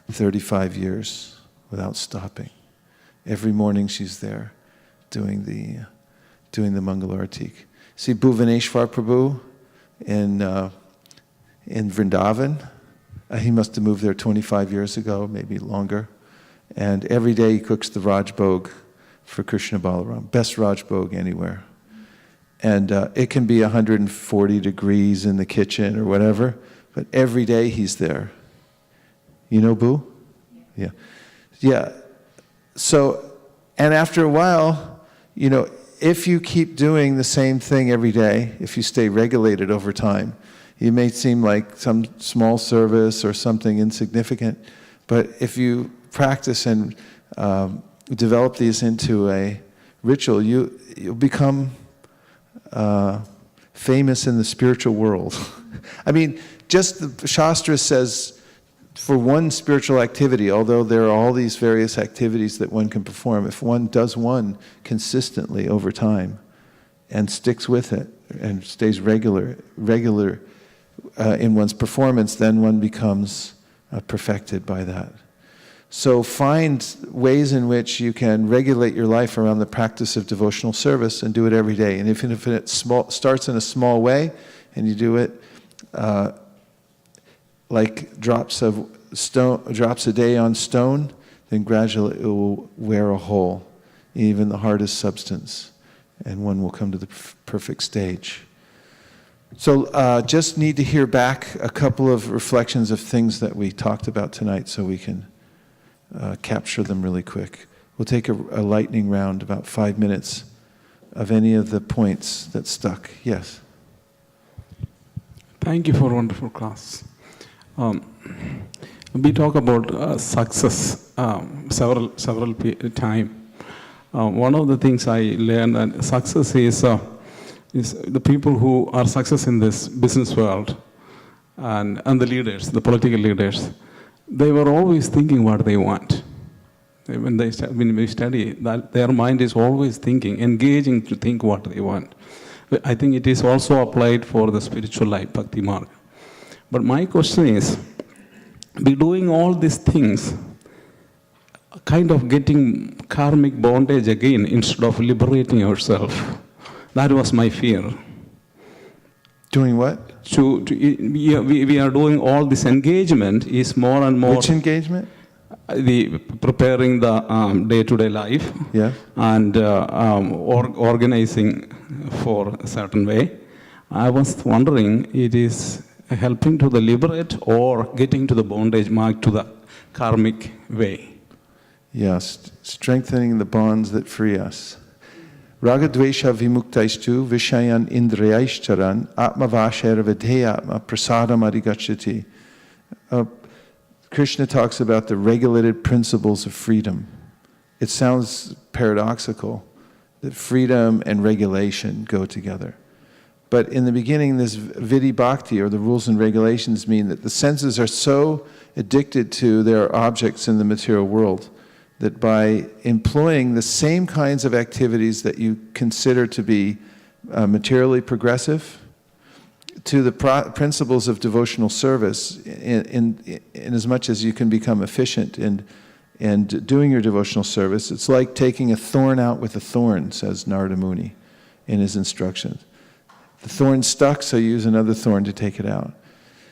35 years without stopping. Every morning she's there doing the Mangalartik. See Bhuvaneshwar Prabhu in Vrindavan. He must have moved there 25 years ago, maybe longer. And every day he cooks the Rajbhog for Krishna Balaram. Best Rajbhog anywhere. And it can be 140 degrees in the kitchen or whatever, but every day he's there. You know Boo? Yeah. Yeah. So, and after a while, if you keep doing the same thing every day, if you stay regulated over time, it may seem like some small service or something insignificant, but if you practice and develop these into a ritual, you'll become famous in the spiritual world. I mean, just the Shastra says for one spiritual activity, although there are all these various activities that one can perform, if one does one consistently over time and sticks with it and stays regular in one's performance, then one becomes perfected by that. So find ways in which you can regulate your life around the practice of devotional service and do it every day. And if it starts in a small way and you do it like drops a day on stone, then gradually it will wear a hole, even the hardest substance, and one will come to the perfect stage. So just need to hear back a couple of reflections of things that we talked about tonight so we can capture them really quick. We'll take a lightning round, about 5 minutes, of any of the points that stuck. Yes? Thank you for a wonderful class. We talk about success several times. One of the things I learned that success is the people who are success in this business world and the leaders, the political leaders. They were always thinking what they want. When we study, that their mind is always thinking, engaging to think what they want. I think it is also applied for the spiritual life, Bhakti Marga. But my question is, be doing all these things, kind of getting karmic bondage again instead of liberating yourself. That was my fear. Doing what? We are doing all this engagement is more and more. Which engagement? Preparing the day-to-day life. Yeah. And organizing for a certain way. I was wondering, it is helping to the liberate or getting to the bondage mark to the karmic way? Yes, strengthening the bonds that free us. Ragadvesha vimuktaishtu vishayan indriyaishcharan atmavashera vidheyatma prasadam adhigachati. Krishna talks about the regulated principles of freedom. It sounds paradoxical that freedom and regulation go together. But in the beginning, this vidhi bhakti, or the rules and regulations, mean that the senses are so addicted to their objects in the material world that by employing the same kinds of activities that you consider to be materially progressive, to the principles of devotional service, in as much as you can become efficient in doing your devotional service. It's like taking a thorn out with a thorn, says Narada Muni in his instructions. The thorn stuck, so you use another thorn to take it out.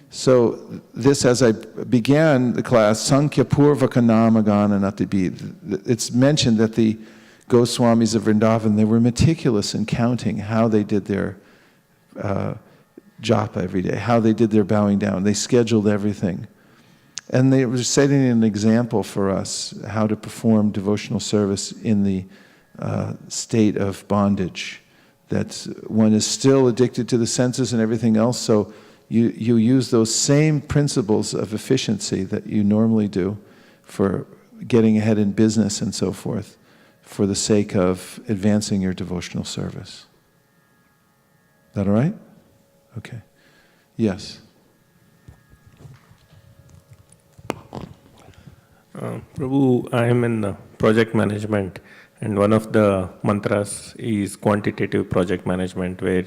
So this, as I began the class, Sankhya Purvaka Namagana Natibi, it's mentioned that the Goswamis of Vrindavan, they were meticulous in counting how they did their japa every day, how they did their bowing down. They scheduled everything. And they were setting an example for us how to perform devotional service in the state of bondage. That one is still addicted to the senses and everything else, so you use those same principles of efficiency that you normally do for getting ahead in business and so forth, for the sake of advancing your devotional service. Is that all right? Okay. Yes. Prabhu, I am in project management, and one of the mantras is quantitative project management, where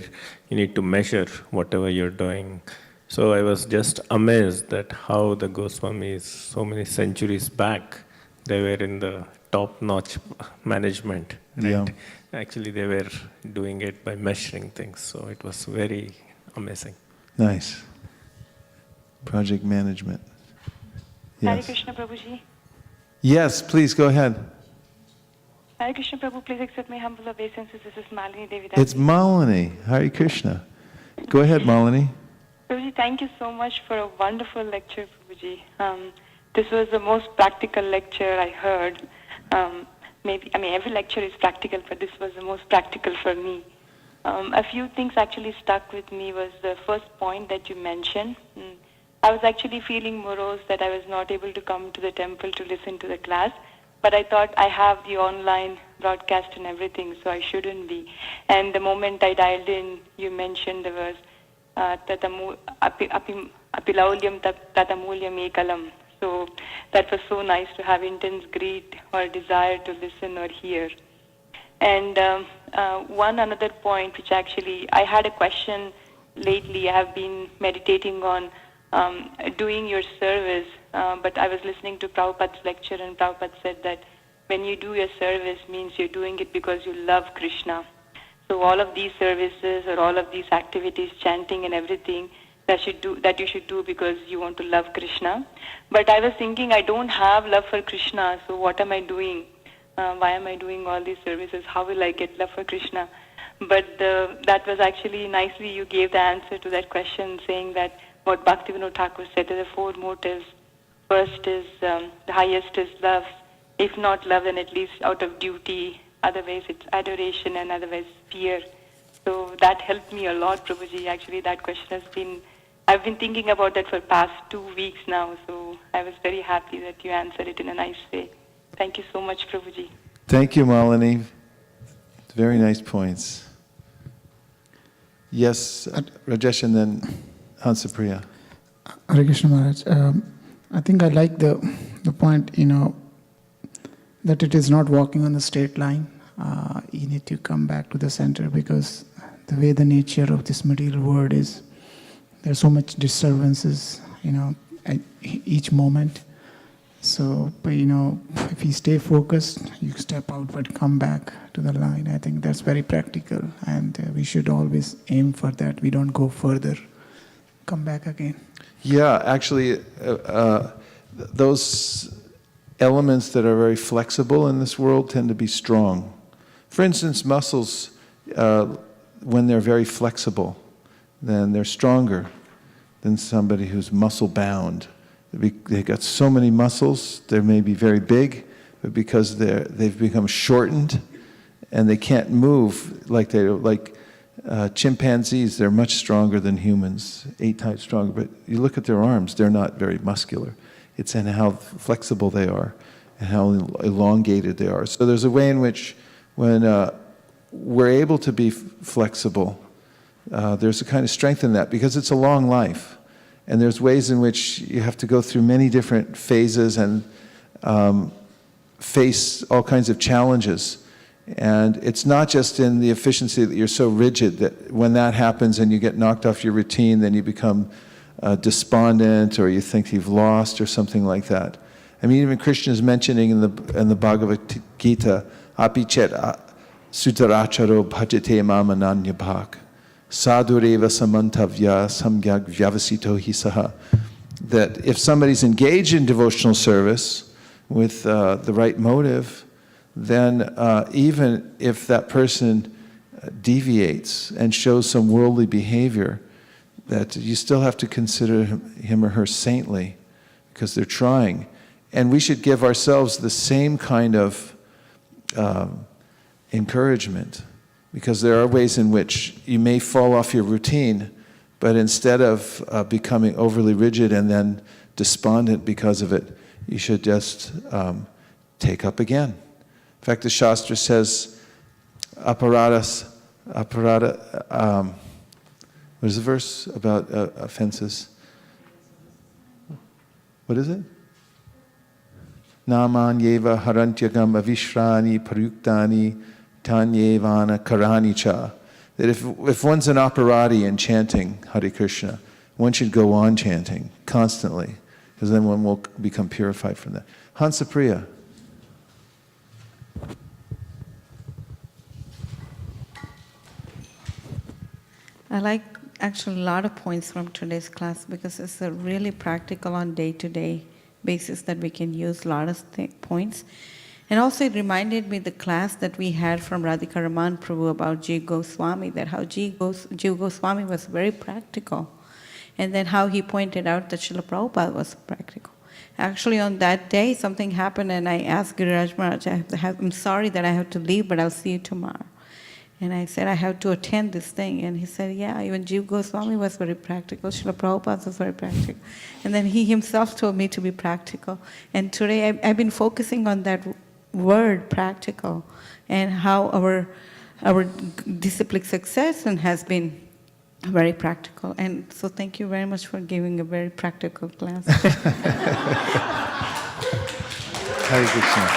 you need to measure whatever you're doing. So I was just amazed at how the Goswamis, so many centuries back, they were in the top-notch management. Right? Yeah. Actually, they were doing it by measuring things, so it was very amazing. Nice. Project management. Hare Yes. Krishna Prabhuji. Yes, please go ahead. Hare Krishna Prabhu, please accept my humble obeisances. This is Malini Devi. It's Malini. Hare Krishna. Go ahead, Malini. Prabhuji, thank you so much for a wonderful lecture, Prabhuji. This was the most practical lecture I heard. Every lecture is practical, but this was the most practical for me. A few things actually stuck with me was the first point that you mentioned. I was actually feeling morose that I was not able to come to the temple to listen to the class, but I thought I have the online broadcast and everything, so I shouldn't be. And the moment I dialed in, you mentioned the verse, apilaulyam tatamulyam ekalam. So that was so nice to have intense greed or desire to listen or hear. And one another point, which actually, I had a question lately. I have been meditating on doing your service, but I was listening to Prabhupada's lecture, and Prabhupada said that when you do your service means you're doing it because you love Krishna. So all of these services or all of these activities, chanting and everything, that you should do because you want to love Krishna. But I was thinking, I don't have love for Krishna, so what am I doing? Why am I doing all these services? How will I get love for Krishna? But that was actually nicely you gave the answer to that question, saying that what Bhaktivinoda Thakur said, there are four motives. First is, the highest is love. If not love, then at least out of duty. Otherwise it's adoration, and otherwise fear. So that helped me a lot, Prabhuji. Actually, that question I've been thinking about that for past 2 weeks now. So I was very happy that you answered it in a nice way. Thank you so much, Prabhuji. Thank you, Malini. Very nice points. Yes, Rajesh, and then Hansapriya. Hare Krishna Maharaj. I think I like the point, that it is not walking on the straight line. You need to come back to the center, because the way the nature of this material world is, there's so much disturbances, at each moment. So, if you stay focused, you step out but come back to the line. I think that's very practical, and we should always aim for that. We don't go further, come back again. Yeah, actually, those elements that are very flexible in this world tend to be strong. For instance, muscles, when they're very flexible, then they're stronger than somebody who's muscle-bound. They've got so many muscles, they may be very big, but because they've become shortened and they can't move like chimpanzees, they're much stronger than humans, 8 times stronger. But you look at their arms, they're not very muscular. It's in how flexible they are and how elongated they are. So there's a way in which when we're able to be flexible, there's a kind of strength in that, because it's a long life. And there's ways in which you have to go through many different phases and face all kinds of challenges. And it's not just in the efficiency that you're so rigid that when that happens and you get knocked off your routine, then you become despondent or you think you've lost or something like that. I mean, even Krishna is mentioning in the Bhagavad Gita, apichet sutaracharo bhajate mamananyabhak sadhureva samantavya samgyak vyavasito hisaha. That if somebody's engaged in devotional service with the right motive, then even if that person deviates and shows some worldly behavior, that you still have to consider him or her saintly because they're trying. And we should give ourselves the same kind of encouragement, because there are ways in which you may fall off your routine, but instead of becoming overly rigid and then despondent because of it, you should just take up again. In fact, the Shastra says, aparada, what is the verse about offenses? What is it? Namanyeva harantyagam avishrani paryuktani tanyevana karani cha. That if one's an operati in chanting Hare Krishna, one should go on chanting constantly, because then one will become purified from that. Hansapriya. I like actually a lot of points from today's class because it's a really practical on day-to-day basis that we can use a lot of points. And also it reminded me the class that we had from Radhika Raman Prabhu about Jiva Goswami, that how Jiva Goswami was very practical. And then how he pointed out that Srila Prabhupada was practical. Actually on that day something happened and I asked Giriraj Maharaj, I'm sorry that I have to leave, but I'll see you tomorrow. And I said, I have to attend this thing. And he said, yeah, even Jiva Goswami was very practical. Srila Prabhupada was very practical. And then he himself told me to be practical. And today I've been focusing on that word, practical, and how our discipline success has been very practical. And so thank you very much for giving a very practical class. Hare Krishna.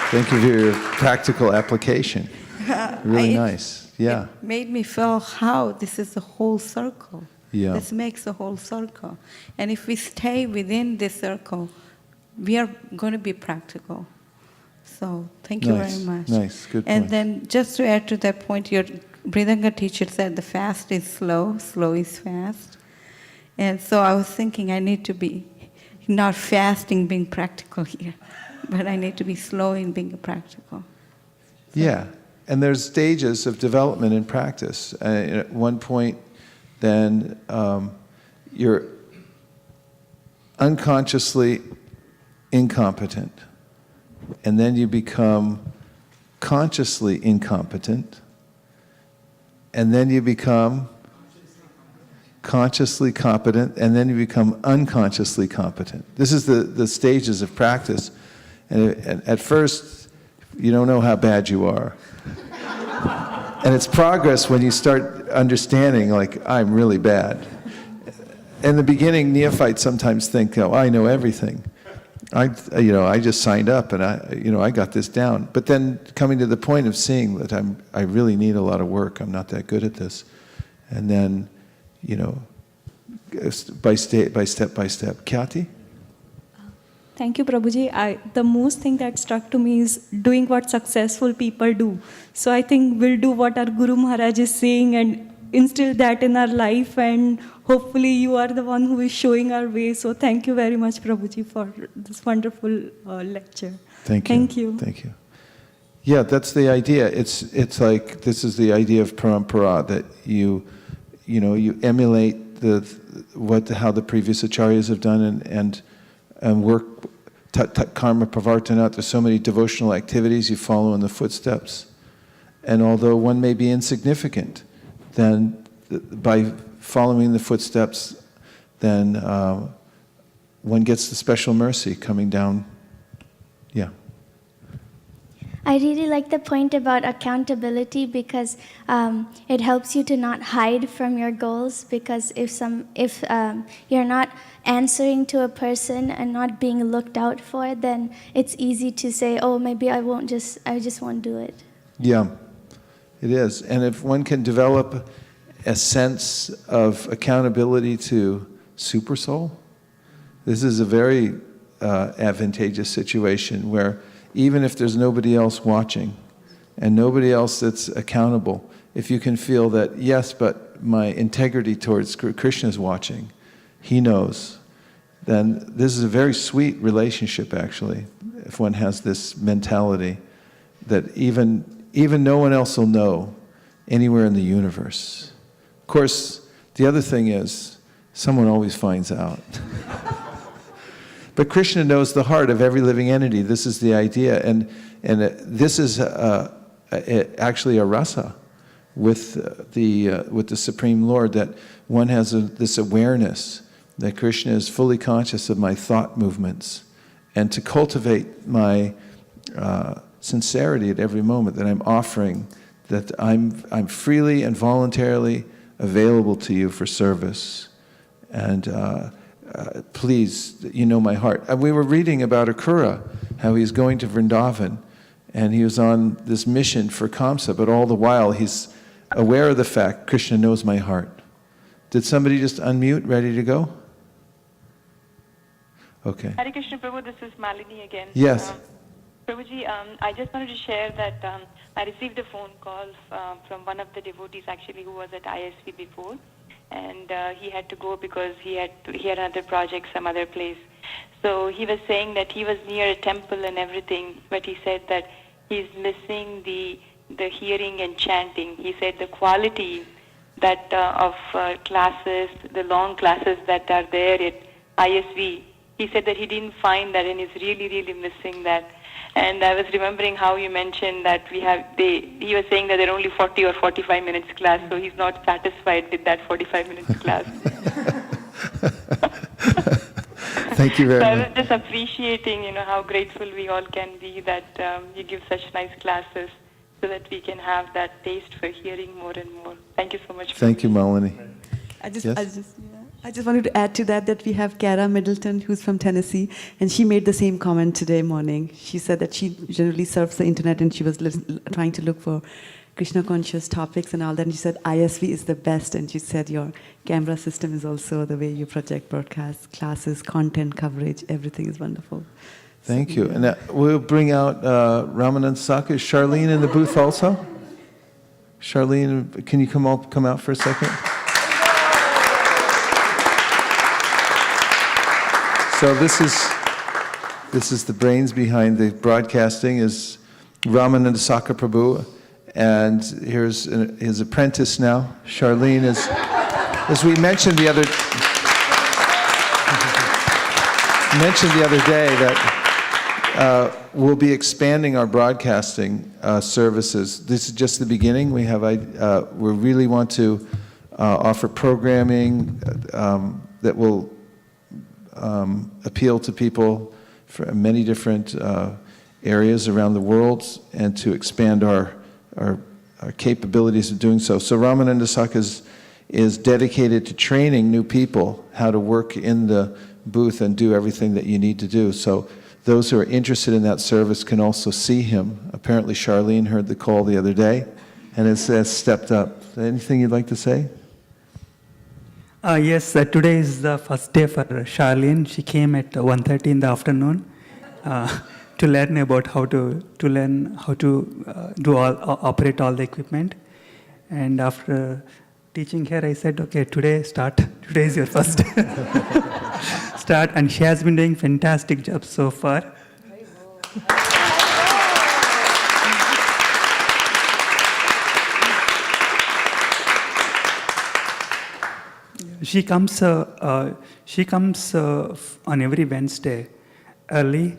Thank you for your practical application. Really nice. Yeah. It made me feel how this is a whole circle. Yeah. This makes a whole circle. And if we stay within this circle, we are going to be practical. So thank you very much. Nice, good point. And then just to add to that point, your Bridanga teacher said the fast is slow, slow is fast. And so I was thinking I need to be not fasting, being practical here. But I need to be slow in being practical. So. Yeah, and there's stages of development in practice. At one point, then you're unconsciously incompetent, and then you become consciously incompetent, and then you become consciously competent, and then you become unconsciously competent. This is the stages of practice. And at first, you don't know how bad you are. And it's progress when you start understanding, like, I'm really bad. In the beginning, neophytes sometimes think, oh, I know everything. I just signed up and I got this down. But then coming to the point of seeing that I really need a lot of work, I'm not that good at this. And then, by step by step. Kyati? Thank you, Prabhuji. The most thing that struck to me is doing what successful people do. So I think we'll do what our Guru Maharaj is saying and instill that in our life, and hopefully you are the one who is showing our way. So thank you very much, Prabhuji, for this wonderful lecture. Thank you. Thank you. Yeah, that's the idea. It's like, this is the idea of parampara, that you emulate how the previous acharyas have done and work karma pravartana. There's so many devotional activities, you follow in the footsteps. And although one may be insignificant, then by following the footsteps, then one gets the special mercy coming down. Yeah. I really like the point about accountability because it helps you to not hide from your goals. Because if you're not answering to a person and not being looked out for, then it's easy to say, "Oh, maybe I just won't do it." Yeah, it is. And if one can develop a sense of accountability to Supersoul, this is a very advantageous situation where even if there's nobody else watching and nobody else that's accountable, if you can feel that, yes, but my integrity towards Krishna is watching, he knows, then this is a very sweet relationship, actually, if one has this mentality that even no one else will know anywhere in the universe. Of course, the other thing is, someone always finds out. But Krishna knows the heart of every living entity. This is the idea. And this is actually a rasa with the Supreme Lord, that one has this awareness that Krishna is fully conscious of my thought movements, and to cultivate my sincerity at every moment, that I'm offering, that I'm freely and voluntarily available to you for service. And please, you know my heart. And we were reading about Akura, how he's going to Vrindavan, and he was on this mission for Kamsa, but all the while he's aware of the fact Krishna knows my heart. Did somebody just unmute, ready to go? Okay. Hare Krishna Prabhu, this is Malini again. Yes. Prabhuji, I just wanted to share that I received a phone call from one of the devotees actually who was at ISV before, and he had to go because he had another project some other place. So he was saying that he was near a temple and everything, but he said that he's missing the hearing and chanting. He said the quality that of classes, the long classes that are there at ISV, he said that he didn't find that and is really, really missing that. And I was remembering how you mentioned that he was saying that there are only 40 or 45 minutes class, so he's not satisfied with that 45 minutes class. Thank you very much. So I was just appreciating, how grateful we all can be that you give such nice classes so that we can have that taste for hearing more and more. Thank you so much. Thank you, Malini. I just wanted to add to that we have Kara Middleton, who's from Tennessee, and she made the same comment today morning. She said that she generally surfs the internet and she was trying to look for Krishna conscious topics and all that, and she said ISV is the best, and she said your camera system is also the way you project broadcasts, classes, content coverage, everything is wonderful. Thank you. And we'll bring out Ramanand Saka. Is Charlene in the booth also? Charlene, can you come out for a second? So this is the brains behind the broadcasting, is Ramanand Saka Prabhu, and here's his apprentice now. Charlene is, as we mentioned the other day, that we'll be expanding our broadcasting services. This is just the beginning. We really want to offer programming that will appeal to people from many different areas around the world, and to expand our capabilities of doing so. So Ramananda Saka is dedicated to training new people how to work in the booth and do everything that you need to do. So those who are interested in that service can also see him. Apparently Charlene heard the call the other day and has stepped up. Anything you'd like to say? Yes, today is the first day for Charlene. She came at 1:30 in the afternoon to learn about how to operate all the equipment. And after teaching her, I said, okay, today is your first start. And she has been doing fantastic job so far. She comes on every Wednesday early,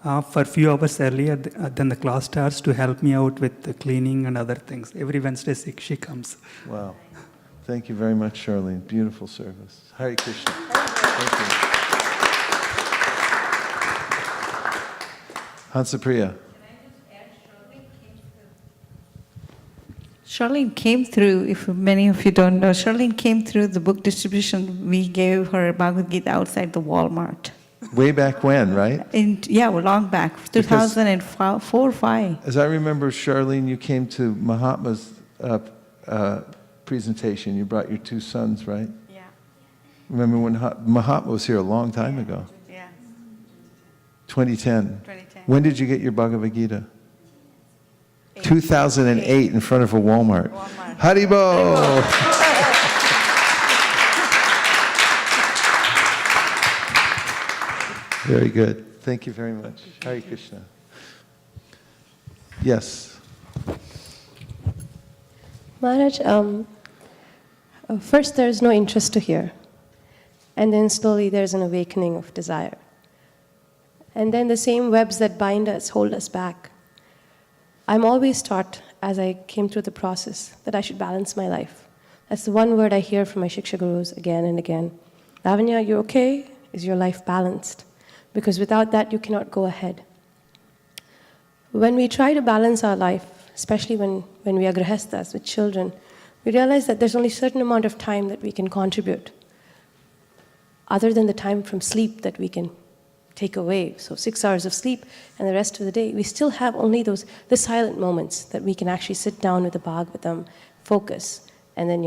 for a few hours earlier than the class starts, to help me out with the cleaning and other things. Every Wednesday she comes. Wow. Thank you very much, Charlene. Beautiful service. Hare Krishna. Thank you. Hansapriya. Charlene came through, if many of you don't know, Charlene came through the book distribution. We gave her Bhagavad Gita outside the Walmart. Way back when, right? Long back, 2004 or 5. As I remember, Charlene, you came to Mahatma's presentation. You brought your 2 sons, right? Yeah. Remember when Mahatma was here a long time ago? Yeah. 2010. When did you get your Bhagavad Gita? 2008 in front of a Walmart. Haribo! Very good. Thank you very much. Hare Krishna. Yes. Maharaj, first there's no interest to hear. And then slowly there's an awakening of desire. And then the same webs that bind us hold us back. I'm always taught, as I came through the process, that I should balance my life. That's the one word I hear from my Shiksha Gurus again and again. Lavanya, you're okay? Is your life balanced? Because without that, you cannot go ahead. When we try to balance our life, especially when we are grihasthas with children, we realize that there's only a certain amount of time that we can contribute, other than the time from sleep that we can take away. So 6 hours of sleep and the rest of the day, we still have only the silent moments that we can actually sit down with the Bhagavatam, focus, and then,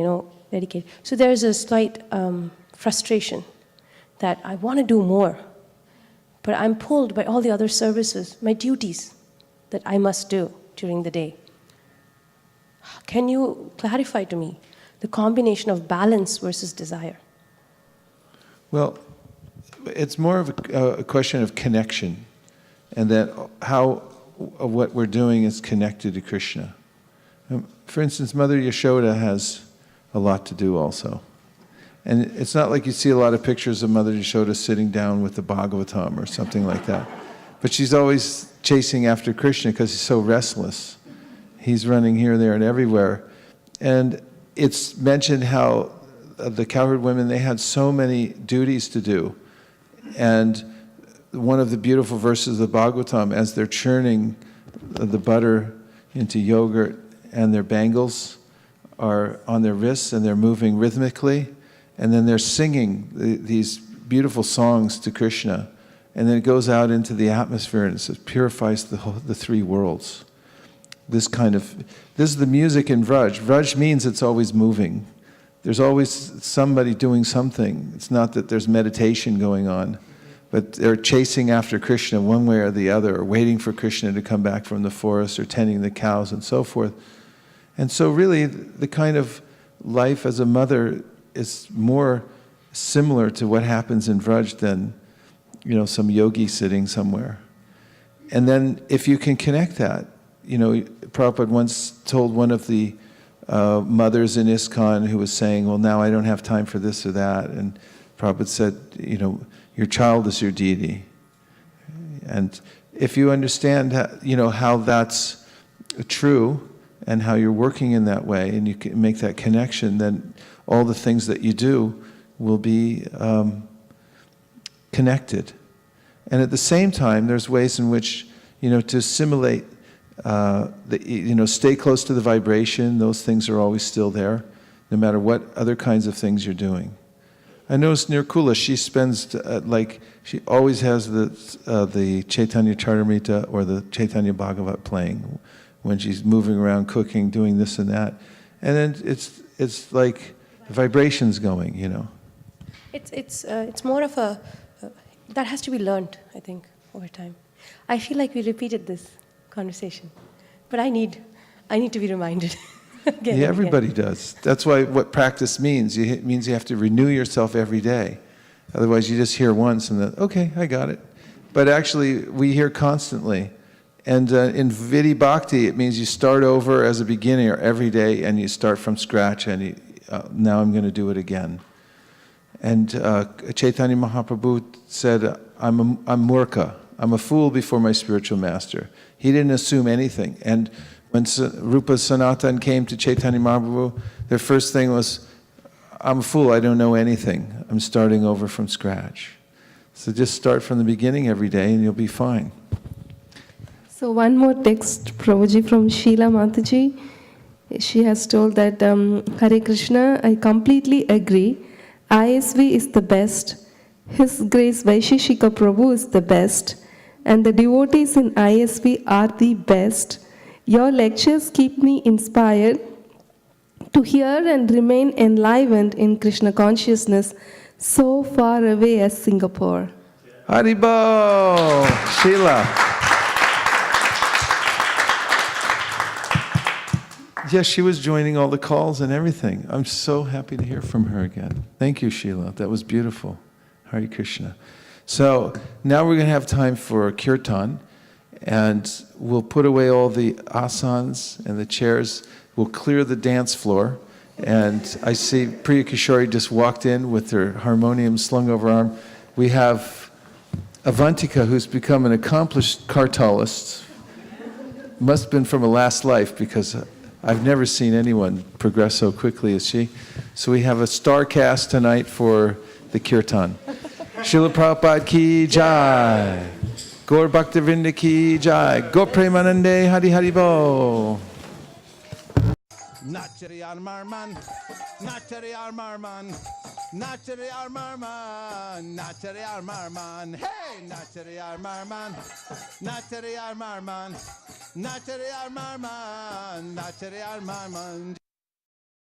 dedicate. So there's a slight frustration that I want to do more, but I'm pulled by all the other services, my duties that I must do during the day. Can you clarify to me the combination of balance versus desire? Well, it's more of a question of connection, and that how what we're doing is connected to Krishna. For instance, Mother Yashoda has a lot to do also. And it's not like you see a lot of pictures of Mother Yashoda sitting down with the Bhagavatam or something like that. But she's always chasing after Krishna because he's so restless. He's running here, there, and everywhere. And it's mentioned how the cowherd women, they had so many duties to do. And one of the beautiful verses of the Bhagavatam, as they're churning the butter into yogurt and their bangles are on their wrists and they're moving rhythmically, and then they're singing these beautiful songs to Krishna, and then it goes out into the atmosphere and it purifies the 3 worlds. This is the music in Vraj. Vraj means it's always moving. There's always somebody doing something. It's not that there's meditation going on, but they're chasing after Krishna one way or the other, or waiting for Krishna to come back from the forest, or tending the cows and so forth. And so really, the kind of life as a mother is more similar to what happens in Vraj than, some yogi sitting somewhere. And then if you can connect that, Prabhupada once told one of the mothers in ISKCON who was saying, well, now I don't have time for this or that. And Prabhupada said, your child is your deity. And if you understand, how that's true and how you're working in that way, and you can make that connection, then all the things that you do will be connected. And at the same time, there's ways in which, to assimilate, stay close to the vibration. Those things are always still there, no matter what other kinds of things you're doing. I noticed near Kula, she spends, she always has the Chaitanya Charitamrita or the Chaitanya Bhagavat playing when she's moving around, cooking, doing this and that. And then it's like the vibration's going, It's more of that has to be learned, I think, over time. I feel like we repeated this conversation, but I need to be reminded. Again, everybody does. That's why what practice means. It means you have to renew yourself every day. Otherwise, you just hear once and then, okay, I got it. But actually, we hear constantly. And in Vidhi Bhakti, it means you start over as a beginner every day, and you start from scratch, and now I'm going to do it again. And Chaitanya Mahaprabhu said, I'm murkha. I'm a fool before my spiritual master. He didn't assume anything. And when Rupa Sanatan came to Chaitanya Mahaprabhu, their first thing was, I'm a fool, I don't know anything. I'm starting over from scratch. So just start from the beginning every day and you'll be fine. So one more text, Prabhuji, from Sheila Mataji. She has told that, Hare Krishna, I completely agree. ISV is the best. His Grace Vaisesika Prabhu is the best. And the devotees in ISV are the best. Your lectures keep me inspired to hear and remain enlivened in Krishna consciousness so far away as Singapore. Haribo! Sheila. Yes, she was joining all the calls and everything. I'm so happy to hear from her again. Thank you, Sheila. That was beautiful. Hare Krishna. So now we're going to have time for kirtan, and we'll put away all the asanas and the chairs. We'll clear the dance floor. And I see Priya Kishori just walked in with her harmonium slung over her arm. We have Avantika, who's become an accomplished kartalist. Must have been from a last life, because I've never seen anyone progress so quickly as she. So we have a star cast tonight for the kirtan. Srila Prabhupada ki jai. Gaur Bhaktivinoda ki jai. Gaur Premanande Hari Hari Bo. Nachari Armarman, Nachari Armarman, Nachari Armarman, Nachari Armarman, hey, Nachari Armarman, Nachari Armarman, Nachari Armarman, Nachari Armarman.